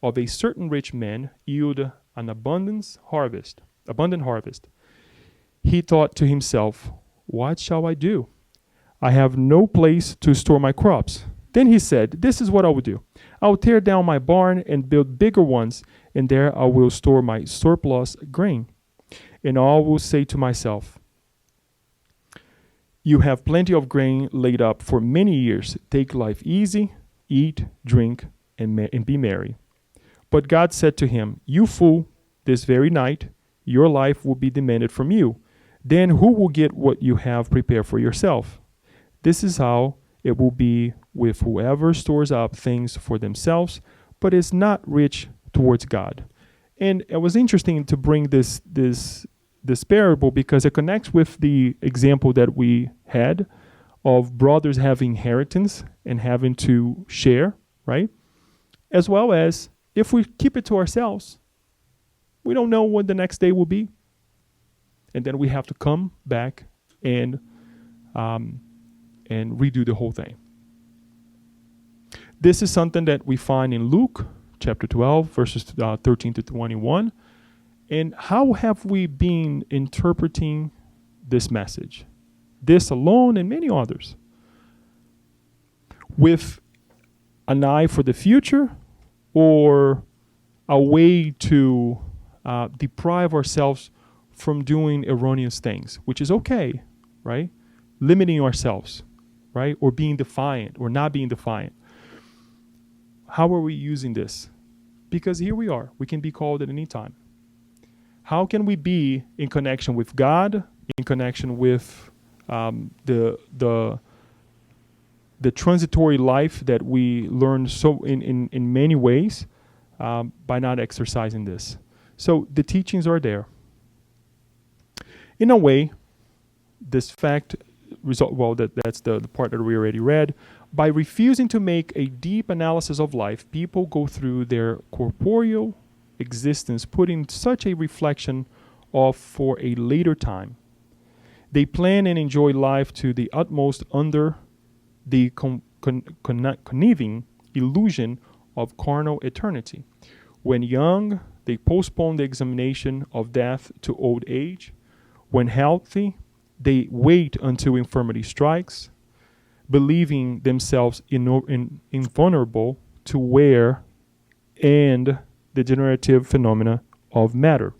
of a certain rich man yielded an abundant harvest. He thought to himself, "What shall I do? I have no place to store my crops." Then he said, "This is what I will do. I will tear down my barn and build bigger ones, and there I will store my surplus grain. And I will say to myself, you have plenty of grain laid up for many years. Take life easy, eat, drink, and be merry." But God said to him, "You fool, this very night your life will be demanded from you. Then who will get what you have prepared for yourself? This is how it will be with whoever stores up things for themselves, but is not rich towards God." And it was interesting to bring this parable because it connects with the example that we had of brothers having inheritance and having to share, right? As well as if we keep it to ourselves, we don't know what the next day will be. and then we have to come back and redo the whole thing. This is something that we find in Luke chapter 12, verses 13 to 21. And how have we been interpreting this message? This alone and many others. With an eye for the future, or a way to deprive ourselves from doing erroneous things, which is okay, right? Limiting ourselves, right? Or being defiant, or not being defiant. How are we using this? Because here we are. We can be called at any time. How can we be in connection with God, in connection with the transitory life that we learn so in many ways by not exercising this? So the teachings are there. In a way, this fact that's the part that we already read. By refusing to make a deep analysis of life, people go through their corporeal existence, putting such a reflection off for a later time. They plan and enjoy life to the utmost under the conniving illusion of carnal eternity. When young, they postpone the examination of death to old age. When healthy, they wait until infirmity strikes, believing themselves invulnerable to wear and the degenerative phenomena of matter.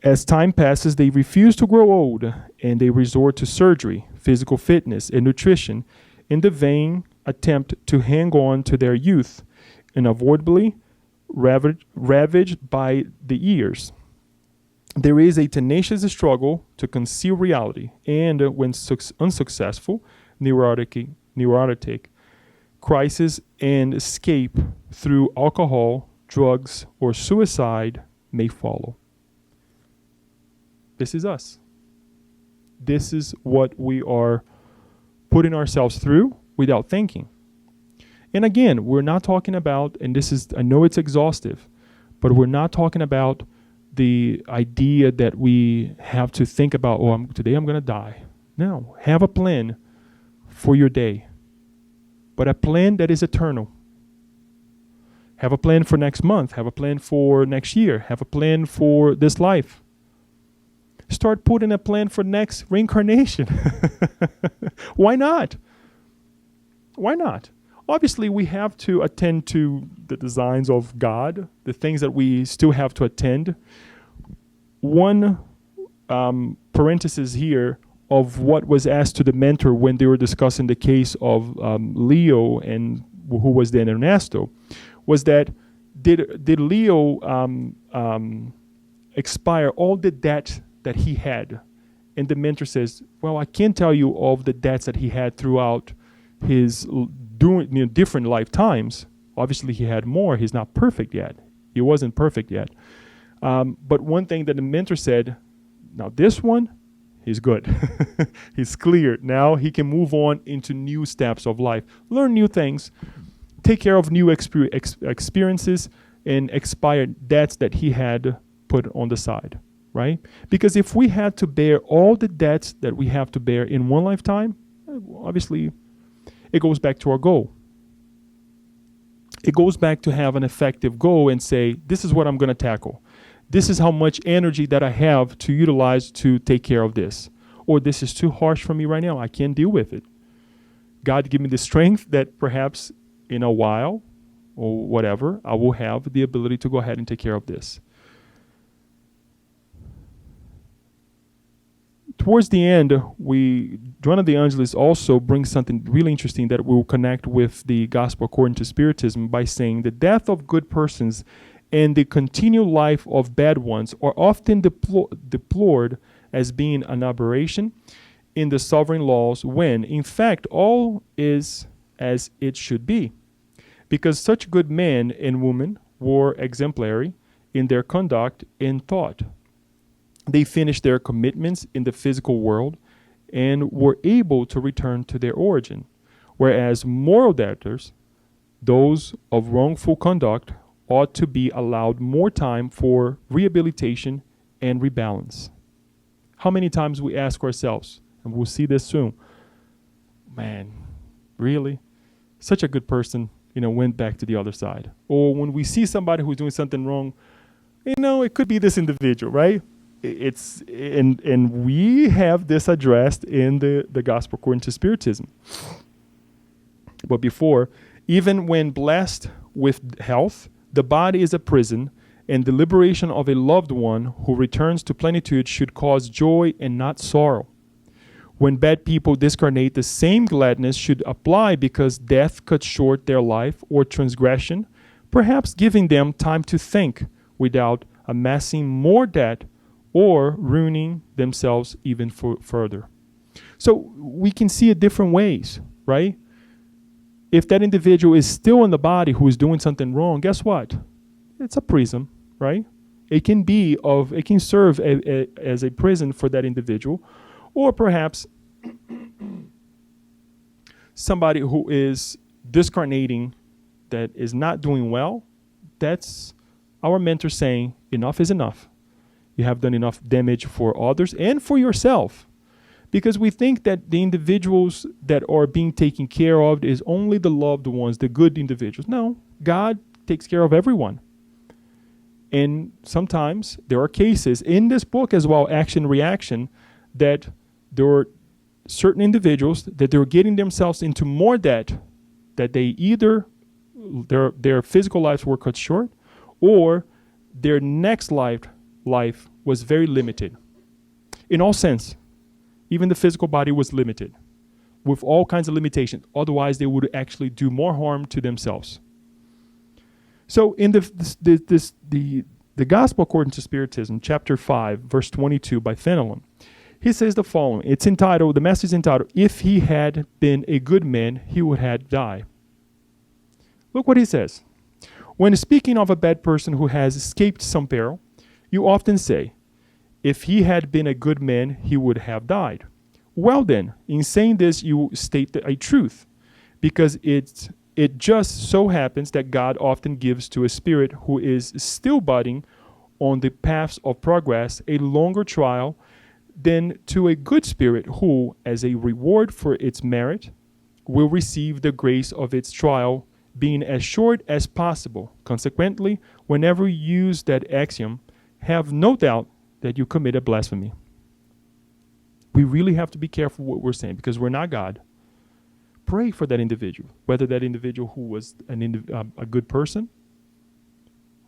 As time passes, they refuse to grow old, and they resort to surgery, physical fitness, and nutrition in the vain attempt to hang on to their youth, unavoidably ravaged by the years. There is a tenacious struggle to conceal reality, and when unsuccessful, neurotic crisis and escape through alcohol, drugs, or suicide may follow. This is us. This is what we are putting ourselves through without thinking. And again, we're not talking about, and this is, I know it's exhaustive, but we're not talking about the idea that we have to think about, today I'm going to die. No, have a plan for your day, but a plan that is eternal. Have a plan for next month. Have a plan for next year. Have a plan for this life. Start putting a plan for next reincarnation. Why not? Why not? Obviously, we have to attend to the designs of God, the things that we still have to attend. One parenthesis here of what was asked to the mentor when they were discussing the case of Leo and who was then Ernesto, was that did Leo expire all the debt that he had? And the mentor says, well, I can't tell you all of the debts that he had throughout his different lifetimes. Obviously, he had more. He's not perfect yet. He wasn't perfect yet. But one thing that the mentor said, now this one, he's good. He's cleared. Now he can move on into new steps of life, learn new things, take care of new experiences, and expired debts that he had put on the side, right? Because if we had to bear all the debts that we have to bear in one lifetime, obviously it goes back to our goal. It goes back to have an effective goal and say, this is what I'm going to tackle. This is how much energy that I have to utilize to take care of this. Or this is too harsh for me right now. I can't deal with it. God, give me the strength that perhaps in a while or whatever, I will have the ability to go ahead and take care of this. Towards the end, Joanna de Angelis also brings something really interesting that will connect with the gospel according to Spiritism by saying the death of good persons and the continued life of bad ones are often deplored as being an aberration in the sovereign laws when, in fact, all is as it should be. Because such good men and women were exemplary in their conduct and thought. They finished their commitments in the physical world and were able to return to their origin, whereas moral debtors, those of wrongful conduct, ought to be allowed more time for rehabilitation and rebalance. How many times we ask ourselves, and we'll see this soon, man, really? Such a good person, went back to the other side. Or when we see somebody who's doing something wrong, it could be this individual, right? And we have this addressed in the Gospel according to Spiritism. But before, even when blessed with health, the body is a prison, and the liberation of a loved one who returns to plenitude should cause joy and not sorrow. When bad people discarnate, the same gladness should apply because death cuts short their life or transgression, perhaps giving them time to think without amassing more debt or ruining themselves even further. So we can see it different ways, right? If that individual is still in the body who is doing something wrong, guess what? It's a prison, right? It can serve as a prison for that individual, or perhaps somebody who is discarnating that is not doing well. That's our mentor saying, enough is enough. You have done enough damage for others and for yourself. Because we think that the individuals that are being taken care of is only the loved ones, the good individuals. No, God takes care of everyone. And sometimes there are cases in this book as well, Action Reaction, that there are certain individuals that they're getting themselves into more debt, that they either their physical lives were cut short, or their next life was very limited. In all sense. Even the physical body was limited with all kinds of limitations. Otherwise, they would actually do more harm to themselves. So in the Gospel according to Spiritism, chapter 5, verse 22 by Fenelon, he says the following. The message is entitled, "If he had been a good man, he would have died." Look what he says. When speaking of a bad person who has escaped some peril, you often say, "If he had been a good man, he would have died." Well then, in saying this, you state a truth, because it just so happens that God often gives to a spirit who is still budding on the paths of progress a longer trial than to a good spirit who, as a reward for its merit, will receive the grace of its trial being as short as possible. Consequently, whenever you use that axiom, have no doubt that you committed blasphemy. We really have to be careful what we're saying because we're not God. Pray for that individual, whether that individual who was a good person,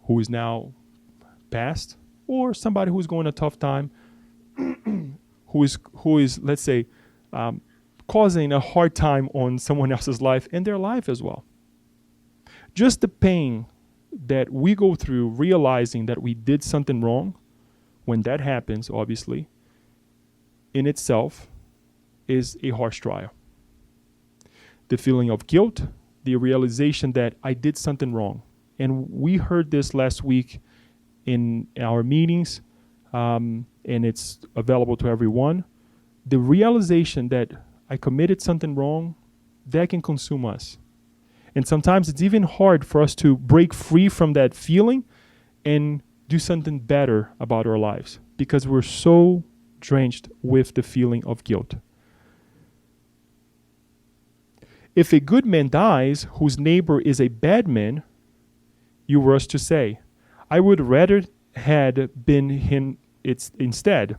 who is now past, or somebody who's going a tough time, who is let's say causing a hard time on someone else's life and their life as well. Just the pain that we go through realizing that we did something wrong, when that happens, obviously, in itself is a harsh trial. The feeling of guilt, the realization that I did something wrong. And we heard this last week in our meetings, and it's available to everyone. The realization that I committed something wrong, that can consume us. And sometimes it's even hard for us to break free from that feeling and do something better about our lives because we're so drenched with the feeling of guilt. If a good man dies whose neighbor is a bad man, you were us to say, I would rather had been him instead.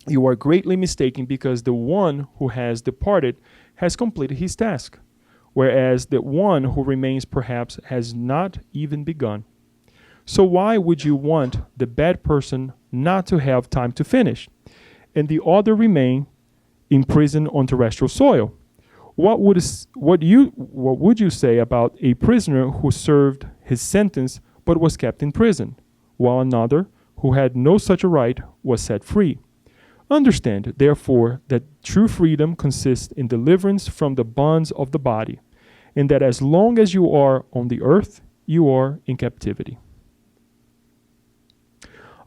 You are greatly mistaken because the one who has departed has completed his task, whereas the one who remains perhaps has not even begun. So why would you want the bad person not to have time to finish, and the other remain in prison on terrestrial soil? What would you say about a prisoner who served his sentence but was kept in prison, while another, who had no such a right, was set free? Understand, therefore, that true freedom consists in deliverance from the bonds of the body, and that as long as you are on the earth, you are in captivity.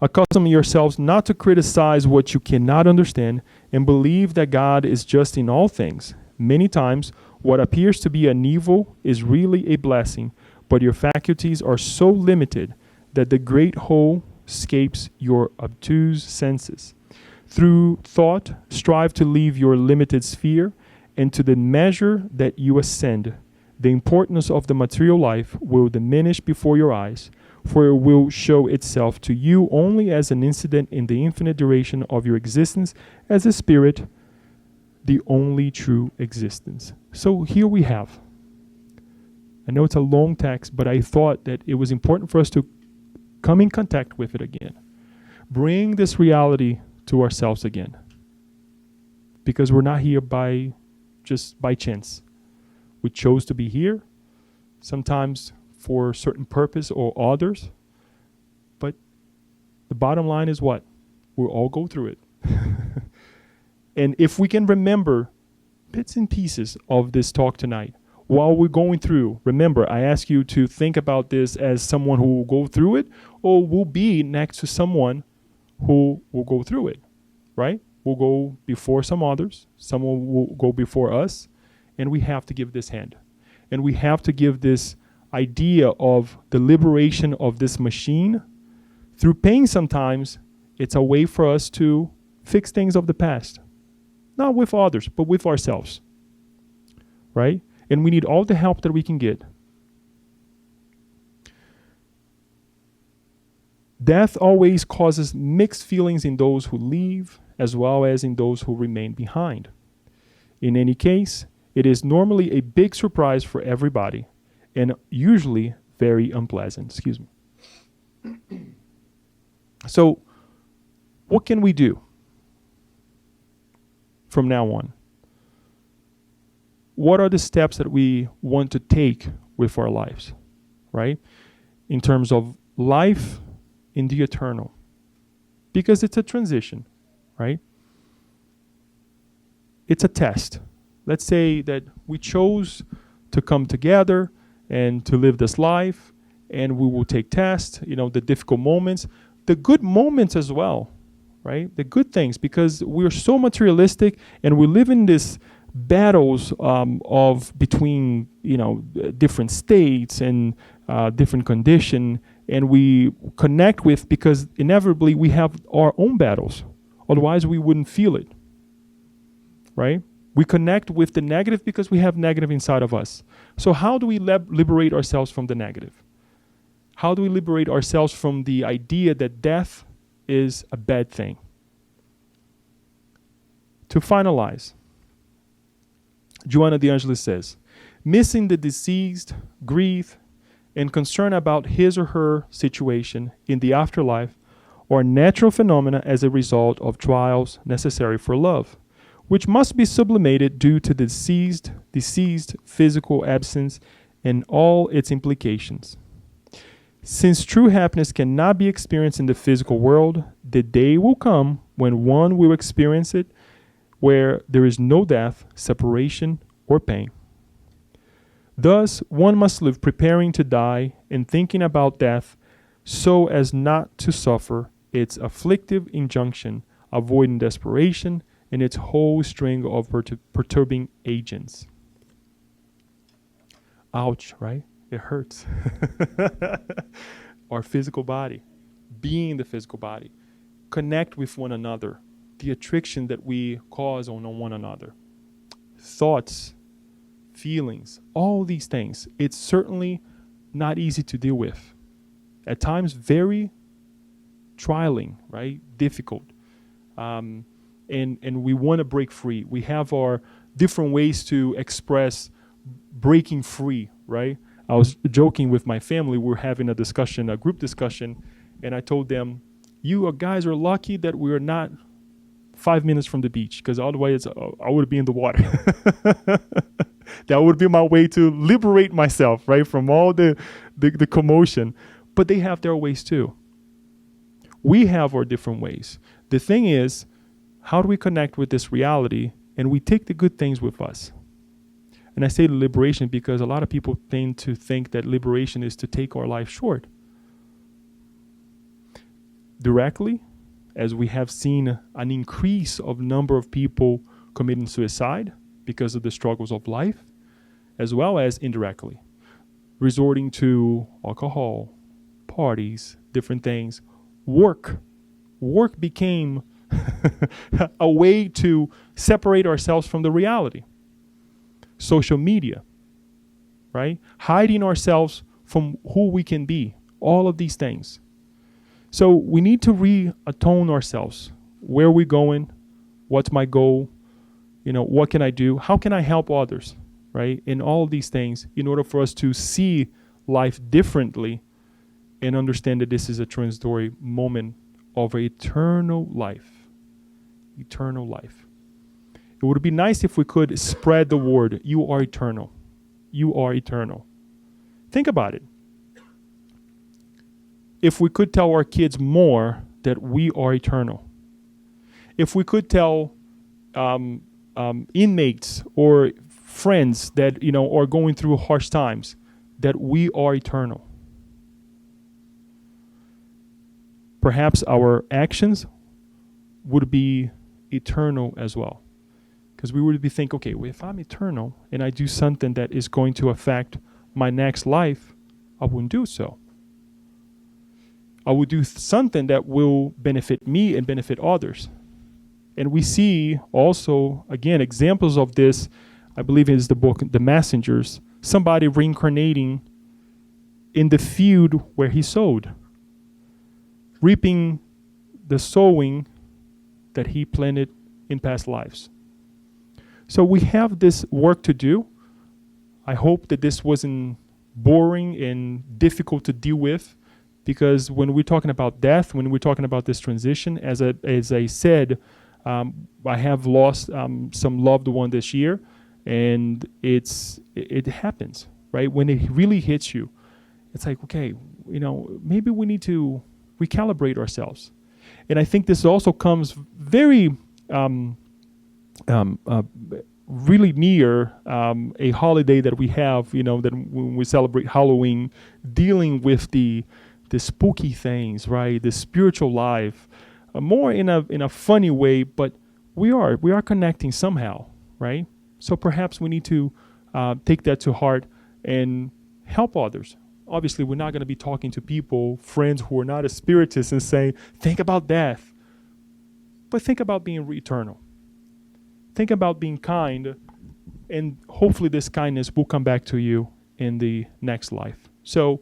Accustom yourselves not to criticize what you cannot understand, and believe that God is just in all things. Many times, what appears to be an evil is really a blessing, but your faculties are so limited that the great whole escapes your obtuse senses. Through thought, strive to leave your limited sphere, and to the measure that you ascend, the importance of the material life will diminish before your eyes, for it will show itself to you only as an incident in the infinite duration of your existence as a spirit, the only true existence. So here we have. I know it's a long text, but I thought that it was important for us to come in contact with it again. Bring this reality to ourselves again. Because we're not here just by chance. We chose to be here, sometimes for a certain purpose or others. But the bottom line is what? We'll all go through it. And if we can remember bits and pieces of this talk tonight, while we're going through, remember, I ask you to think about this as someone who will go through it or will be next to someone who will go through it, right? We'll go before some others, someone will go before us, and we have to give this hand. And we have to give this idea of the liberation of this machine. Through pain sometimes, it's a way for us to fix things of the past. Not with others, but with ourselves, right? And we need all the help that we can get. Death always causes mixed feelings in those who leave, as well as in those who remain behind. In any case, it is normally a big surprise for everybody, and usually very unpleasant. Excuse me. So, what can we do from now on? What are the steps that we want to take with our lives, right? In terms of life in the eternal. Because it's a transition, right? It's a test. Let's say that we chose to come together and to live this life, and we will take tests, the difficult moments, the good moments as well, right? The good things, because we're so materialistic and we live in this battles of between different states and different condition, and we connect with, because inevitably we have our own battles, otherwise we wouldn't feel it, right? We connect with the negative because we have negative inside of us. So how do we liberate ourselves from the negative? How do we liberate ourselves from the idea that death is a bad thing? To finalize, Joanna de Angelis says, missing the deceased, grief, and concern about his or her situation in the afterlife are natural phenomena as a result of trials necessary for love, which must be sublimated due to the deceased physical absence and all its implications. Since true happiness cannot be experienced in the physical world, the day will come when one will experience it where there is no death, separation, or pain. Thus, one must live preparing to die and thinking about death so as not to suffer its afflictive injunction, avoiding desperation and its whole string of perturbing agents. Ouch, right? It hurts. Our physical body, being the physical body, connect with one another, the attraction that we cause on one another, thoughts, feelings, all these things. It's certainly not easy to deal with. At times, very trialing, right? Difficult. And we want to break free. We have our different ways to express breaking free, right? I was joking with my family. We're having a discussion, a group discussion, and I told them, you guys are lucky that we are not 5 minutes from the beach, because otherwise I would be in the water. That would be my way to liberate myself, right, from all the commotion. But they have their ways too. We have our different ways. The thing is, how do we connect with this reality and we take the good things with us? And I say liberation because a lot of people tend to think that liberation is to take our life short. Directly, as we have seen an increase of number of people committing suicide because of the struggles of life, as well as indirectly, resorting to alcohol, parties, different things, work. Work became a way to separate ourselves from the reality. Social media, right? Hiding ourselves from who we can be. All of these things. So we need to reatone ourselves. Where are we going? What's my goal? What can I do? How can I help others? Right? In all of these things, in order for us to see life differently and understand that this is a transitory moment of eternal life. Eternal life. It would be nice if we could spread the word, you are eternal. You are eternal. Think about it. If we could tell our kids more that we are eternal. If we could tell inmates or friends that are going through harsh times that we are eternal. Perhaps our actions would be eternal as well. Because we would be thinking, okay, well, if I'm eternal and I do something that is going to affect my next life, I wouldn't do so. I would do something that will benefit me and benefit others. And we see also, again, examples of this. I believe is the book, The Messengers, somebody reincarnating in the field where he sowed, reaping the sowing that he planted in past lives. So we have this work to do. I hope that this wasn't boring and difficult to deal with, because when we're talking about death, when we're talking about this transition, as I said, I have lost some loved one this year, and it happens, right? When it really hits you, it's like, okay, maybe we need to recalibrate ourselves. And I think this also comes very really near a holiday that we have, that when we celebrate Halloween, dealing with the spooky things, right? The spiritual life, more in a funny way, but we are connecting somehow, right? So perhaps we need to take that to heart and help others. Obviously, we're not going to be talking to people, friends who are not a spiritist, and saying, think about death. But think about being eternal. Think about being kind, and hopefully this kindness will come back to you in the next life. So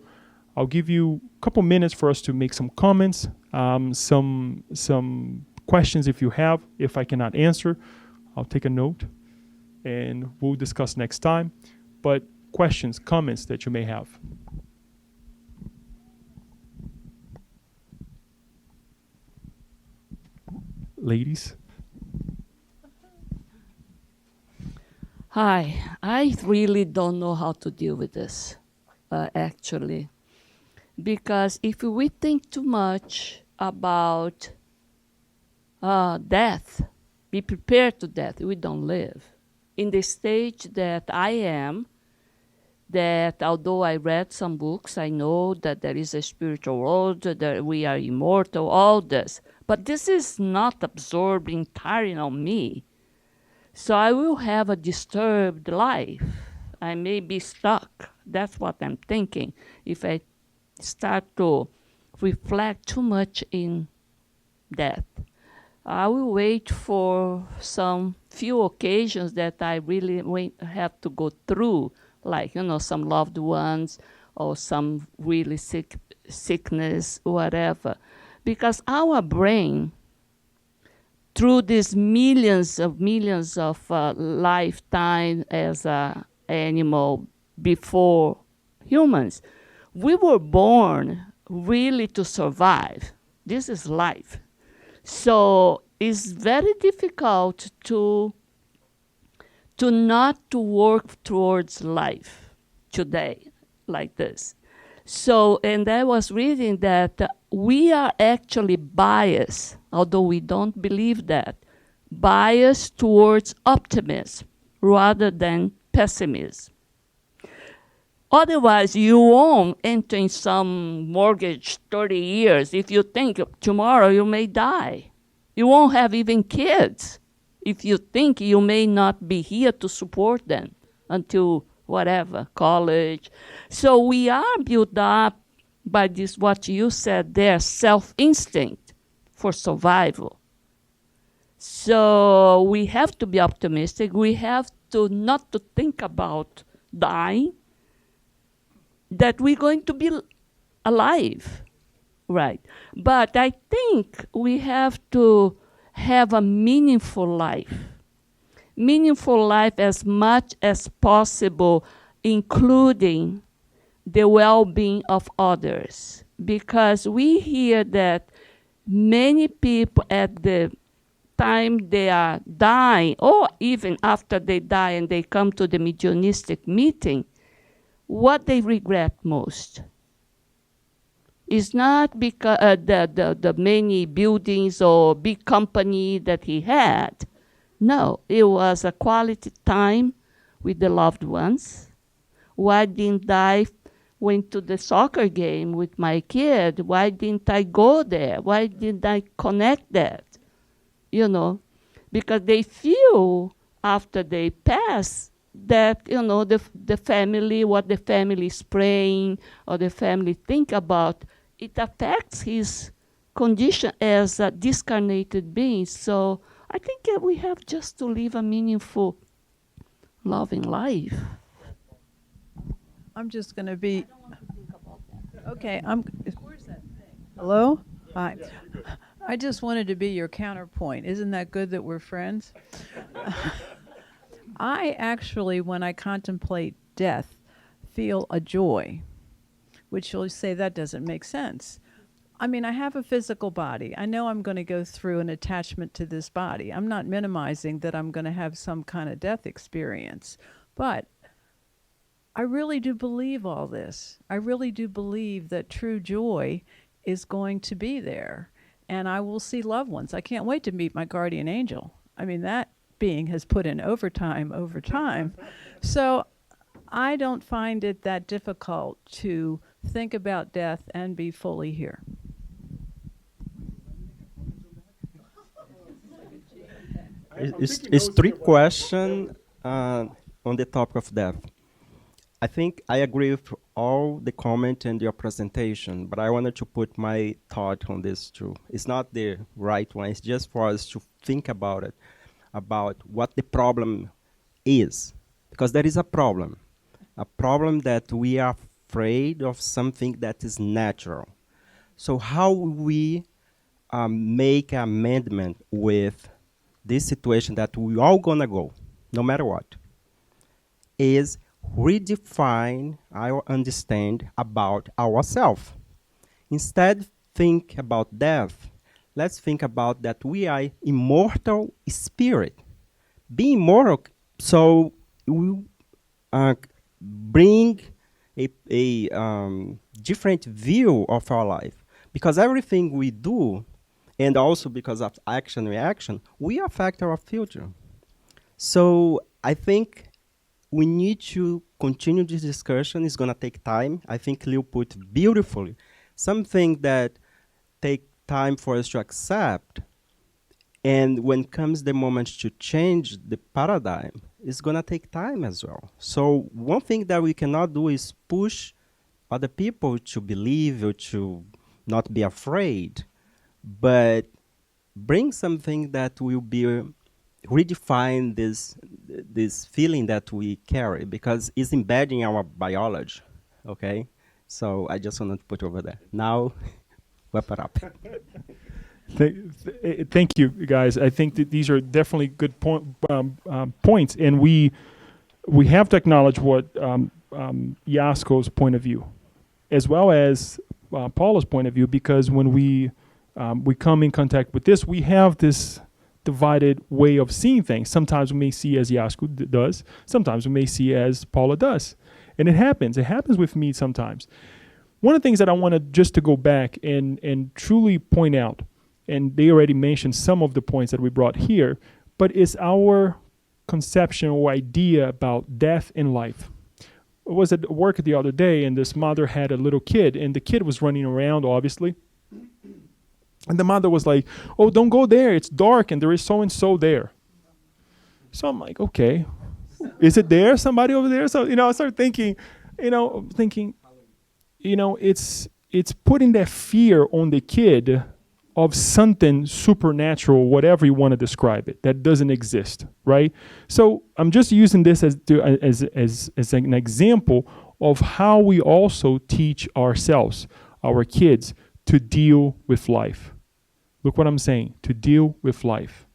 I'll give you a couple minutes for us to make some comments, some questions if you have. If I cannot answer, I'll take a note, and we'll discuss next time. But questions, comments that you may have. Ladies? Hi, I really don't know how to deal with this, actually. Because if we think too much about death, be prepared to death, we don't live. In the stage that I am, that although I read some books, I know that there is a spiritual world, that we are immortal, all this. But this is not absorbed entirely on me. So I will have a disturbed life. I may be stuck. That's what I'm thinking. If I start to reflect too much in death, I will wait for some few occasions that I really have to go through, like, some loved ones or some really sickness, whatever. Because our brain, through these millions of lifetime as an animal before humans, we were born really to survive. This is life. So it's very difficult to not to work towards life today like this. So, and I was reading that we are actually biased, although we don't believe that, biased towards optimism rather than pessimism. Otherwise, you won't enter in some mortgage 30 years if you think tomorrow you may die. You won't have even kids if you think you may not be here to support them until whatever, college. So we are built up by this, what you said there, self-instinct for survival. So we have to be optimistic. We have to not to think about dying, that we're going to be alive, right? But I think we have to have a meaningful life. Meaningful life as much as possible, including the well-being of others. Because we hear that many people at the time they are dying, or even after they die and they come to the mediumistic meeting, what they regret most is not because the many buildings or big company that he had. No, it was a quality time with the loved ones. Why didn't I went to the soccer game with my kid? Why didn't I go there? Why didn't I connect that? You know, because they feel after they pass that, you know, the family, what the family is praying or the family think about, it affects his condition as a discarnated being. So I think that we have just to live a meaningful, loving life. I'm just going to be. Okay, Where's that thing? Hello? Hi. I just wanted to be your counterpoint. Isn't that good that we're friends? I actually, when I contemplate death, feel a joy, which you'll say that doesn't make sense. I mean, I have a physical body. I know I'm going to go through an attachment to this body. I'm not minimizing that I'm going to have some kind of death experience, but I really do believe all this. I really do believe that true joy is going to be there. And I will see loved ones. I can't wait to meet my guardian angel. I mean, that being has put in overtime over time. So I don't find it that difficult to think about death and be fully here. It's three questions on the topic of death. I think I agree with all the comment and your presentation, but I wanted to put my thought on this too. It's not the right one. It's just for us to think about it, about what the problem is. Because there is a problem that we are afraid of something that is natural. So how we make an amendment with this situation that we all gonna go, no matter what, is redefine our understand about ourselves. Instead, think about death. Let's think about that we are immortal spirit. Being immortal, so we bring a different view of our life. Because everything we do, and also because of action reaction, we affect our future. So I think we need to continue this discussion. It's going to take time. I think Leo put beautifully something that take time for us to accept. And when comes the moment to change the paradigm, it's going to take time as well. So one thing that we cannot do is push other people to believe or to not be afraid, but bring something that will be redefine this feeling that we carry, because it's embedding our biology, okay? So I just wanted to put over there. Now, wrap it up. Thank you, guys. I think that these are definitely good points, and we have to acknowledge what Jasko's point of view, as well as Paula's point of view, because when we come in contact with this, we have this divided way of seeing things. Sometimes we may see as Jasko does. Sometimes we may see as Paula does. And it happens. It happens with me sometimes. One of the things that I want to just to go back and truly point out, and they already mentioned some of the points that we brought here, but it's our conception or idea about death and life. I was at work the other day, and this mother had a little kid, and the kid was running around, obviously. And the mother was like, "Oh, don't go there. It's dark, and there is so-and-so there." So I'm like, okay, is it there? Somebody over there? So, I started thinking, it's, it's putting that fear on the kid of something supernatural, whatever you want to describe it, that doesn't exist, right? So I'm just using this as an example of how we also teach ourselves, our kids, to deal with life. Look what I'm saying, to deal with life.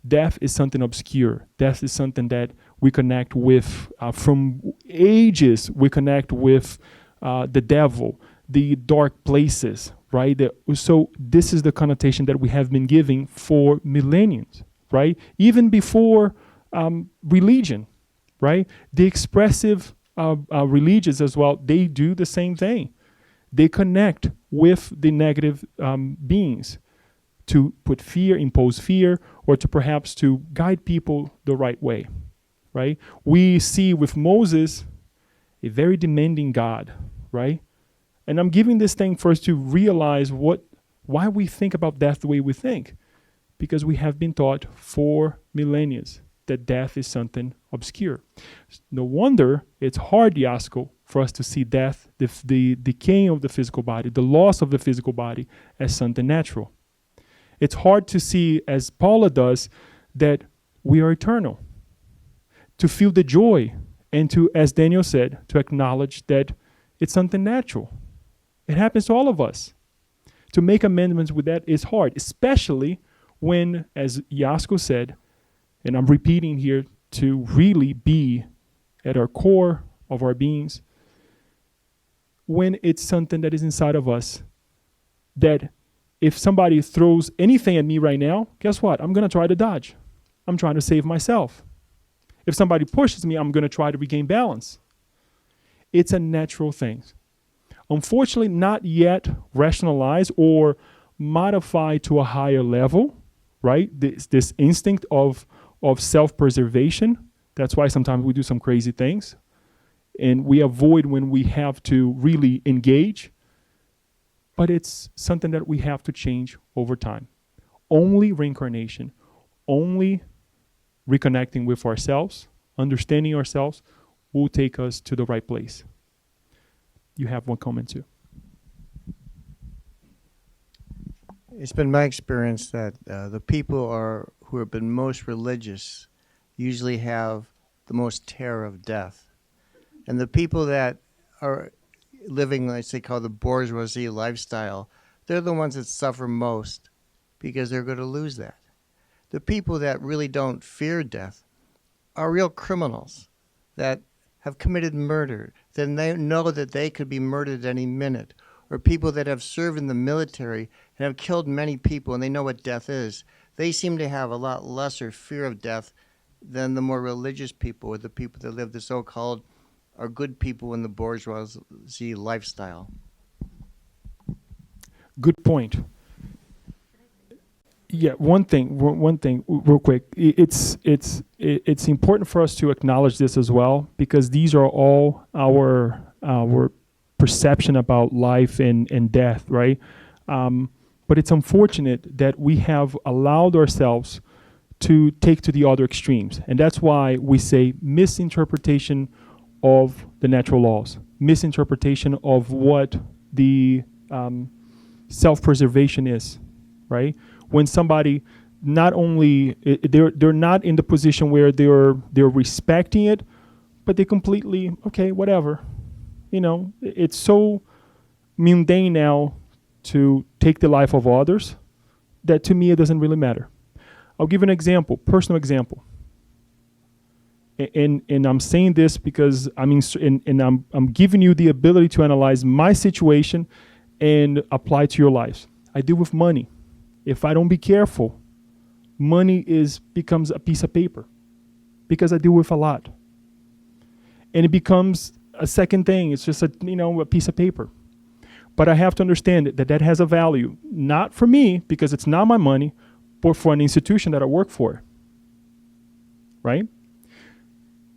Death is something obscure. Death is something that we connect with from ages. We connect with the devil, the dark places, right? So this is the connotation that we have been giving for millennia, right? Even before religion, right? The expressive religions as well, they do the same thing. They connect with the negative beings to put fear, impose fear, or to perhaps to guide people the right way, right? We see with Moses a very demanding God, right? And I'm giving this thing first to realize why we think about death the way we think. Because we have been taught for millennia that death is something obscure. No wonder it's hard, Yasko, for us to see death, the decaying of the physical body, the loss of the physical body, as something natural. It's hard to see, as Paula does, that we are eternal. To feel the joy and to, as Daniel said, to acknowledge that it's something natural. It happens to all of us. To make amendments with that is hard, especially when, as Yasko said, and I'm repeating here, to really be at our core of our beings, when it's something that is inside of us, that if somebody throws anything at me right now, guess what? I'm going to try to dodge. I'm trying to save myself. If somebody pushes me, I'm going to try to regain balance. It's a natural thing. Unfortunately, not yet rationalized or modified to a higher level, right? This instinct of self-preservation. That's why sometimes we do some crazy things. And we avoid when we have to really engage. But it's something that we have to change over time. Only reincarnation, only reconnecting with ourselves, understanding ourselves, will take us to the right place. You have one comment too. It's been my experience that the people who have been most religious usually have the most terror of death. And the people that are living, let's say, called the bourgeoisie lifestyle, they're the ones that suffer most because they're going to lose that. The people that really don't fear death are real criminals that have committed murder, then they know that they could be murdered any minute, or people that have served in the military and have killed many people and they know what death is. They seem to have a lot lesser fear of death than the more religious people or the people that live the so-called are good people in the bourgeoisie lifestyle. Good point. Yeah, one thing, real quick. It's important for us to acknowledge this as well, because these are all our perception about life and death, right? But it's unfortunate that we have allowed ourselves to take to the other extremes, and that's why we say misinterpretation of the natural laws, misinterpretation of what the self-preservation is, right? When somebody not only they're not in the position where they're respecting it, but they completely, okay, whatever. You know, it's so mundane now to take the life of others that to me it doesn't really matter. I'll give an example, personal example. And I'm saying this because I'm giving you the ability to analyze my situation and apply it to your lives. I deal with money. If I don't be careful, money becomes a piece of paper because I deal with a lot. And it becomes a second thing. It's just a piece of paper. But I have to understand that has a value, not for me because it's not my money, but for an institution that I work for. Right?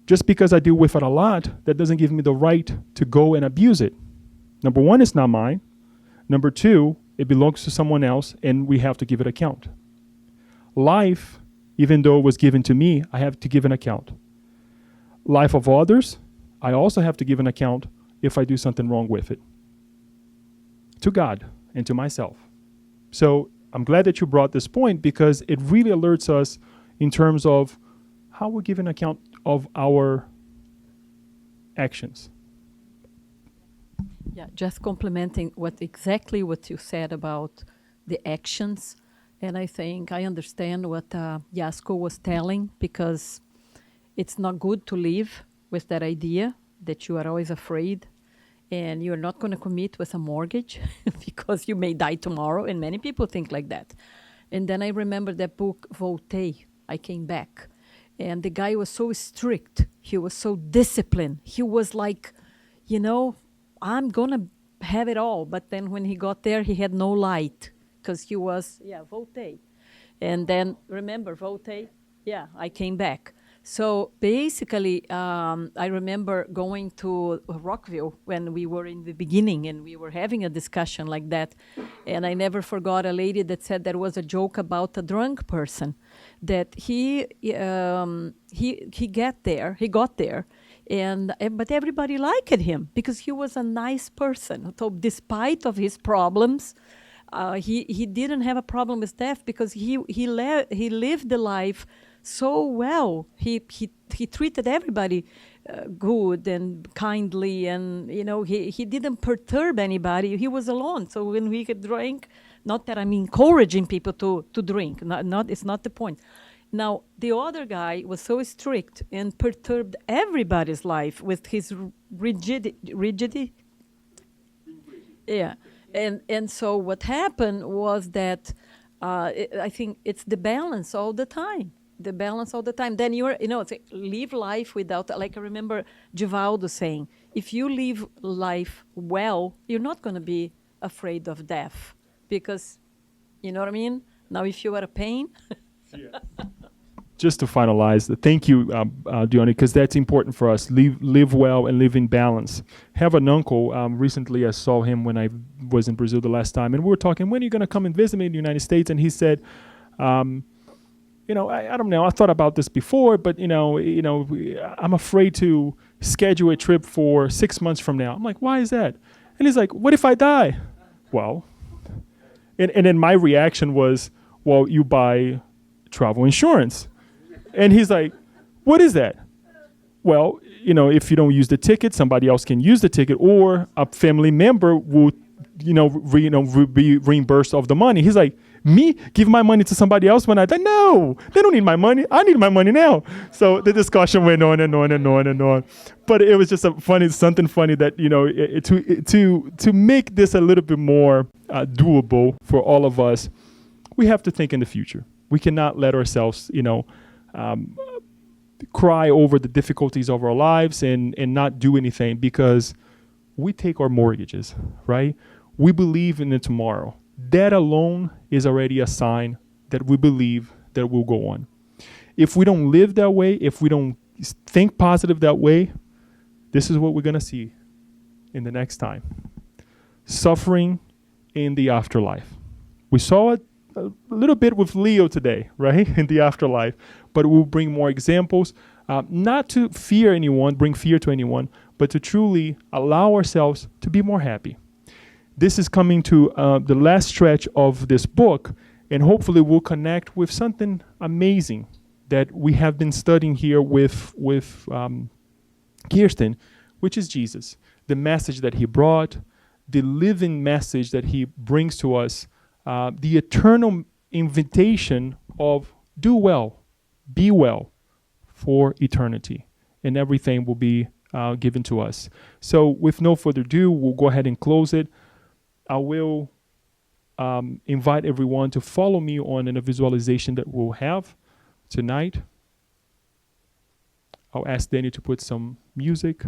Just because I deal with it a lot, that doesn't give me the right to go and abuse it. Number one, it's not mine. Number two, it belongs to someone else, and we have to give it account. Life, even though it was given to me, I have to give an account. Life of others, I also have to give an account if I do something wrong with it. to God and to myself. So I'm glad that you brought this point, because it really alerts us in terms of how we give an account of our actions. Yeah, just complementing exactly what you said about the actions. And I think I understand what Jasko was telling, because it's not good to live with that idea that you are always afraid and you're not going to commit with a mortgage because you may die tomorrow. And many people think like that. And then I remember that book, Voltaire, I Came Back. And the guy was so strict. He was so disciplined. He was like, I'm going to have it all. But then when he got there, he had no light, because he was, Voltaire. And then, remember, Voltaire? Yeah, I Came Back. So basically, I remember going to Rockville when we were in the beginning, and we were having a discussion like that. And I never forgot a lady that said there was a joke about a drunk person, that he got there, and but everybody liked him because he was a nice person. So despite of his problems, he didn't have a problem with death, because he lived the life so well. He treated everybody good and kindly, and he didn't perturb anybody. He was alone. So when we could drink, not that I'm encouraging people to drink, not it's not the point. Now the other guy was so strict and perturbed everybody's life with his rigidity. Yeah, and so what happened was that I think it's the balance all the time. The balance all the time. Then live life without, like I remember Divaldo saying, if you live life well, you're not going to be afraid of death, because, you know what I mean? Now, if you are a pain. Just to finalize, thank you, Dione, because that's important for us. Live well and live in balance. Have an uncle. Recently, I saw him when I was in Brazil the last time, and we were talking, when are you going to come and visit me in the United States? And he said, I don't know. I thought about this before, but I'm afraid to schedule a trip for 6 months from now. I'm like, why is that? And he's like, what if I die? Well, and then my reaction was, well, you buy travel insurance. And he's like, what is that? Well, if you don't use the ticket, somebody else can use the ticket, or a family member will, be reimbursed of the money. He's like, me give my money to somebody else when I die? No, they don't need my money. I need my money now. So the discussion went on and on and on and on. But it was just something funny that, to make this a little bit more doable for all of us, we have to think in the future. We cannot let ourselves, cry over the difficulties of our lives and not do anything, because we take our mortgages, right? We believe in the tomorrow. That alone is already a sign that we believe that we'll go on. If we don't live that way, if we don't think positive that way, this is what we're going to see in the next time. Suffering in the afterlife. We saw it a little bit with Leo today, right? In the afterlife. But we'll bring more examples, not to fear anyone, bring fear to anyone, but to truly allow ourselves to be more happy. This is coming to the last stretch of this book, and hopefully we'll connect with something amazing that we have been studying here with Kirsten, which is Jesus, the message that he brought, the living message that he brings to us, the eternal invitation of do well, be well for eternity, and everything will be given to us. So with no further ado, we'll go ahead and close it. I will invite everyone to follow me on a visualization that we'll have tonight. I'll ask Danny to put some music.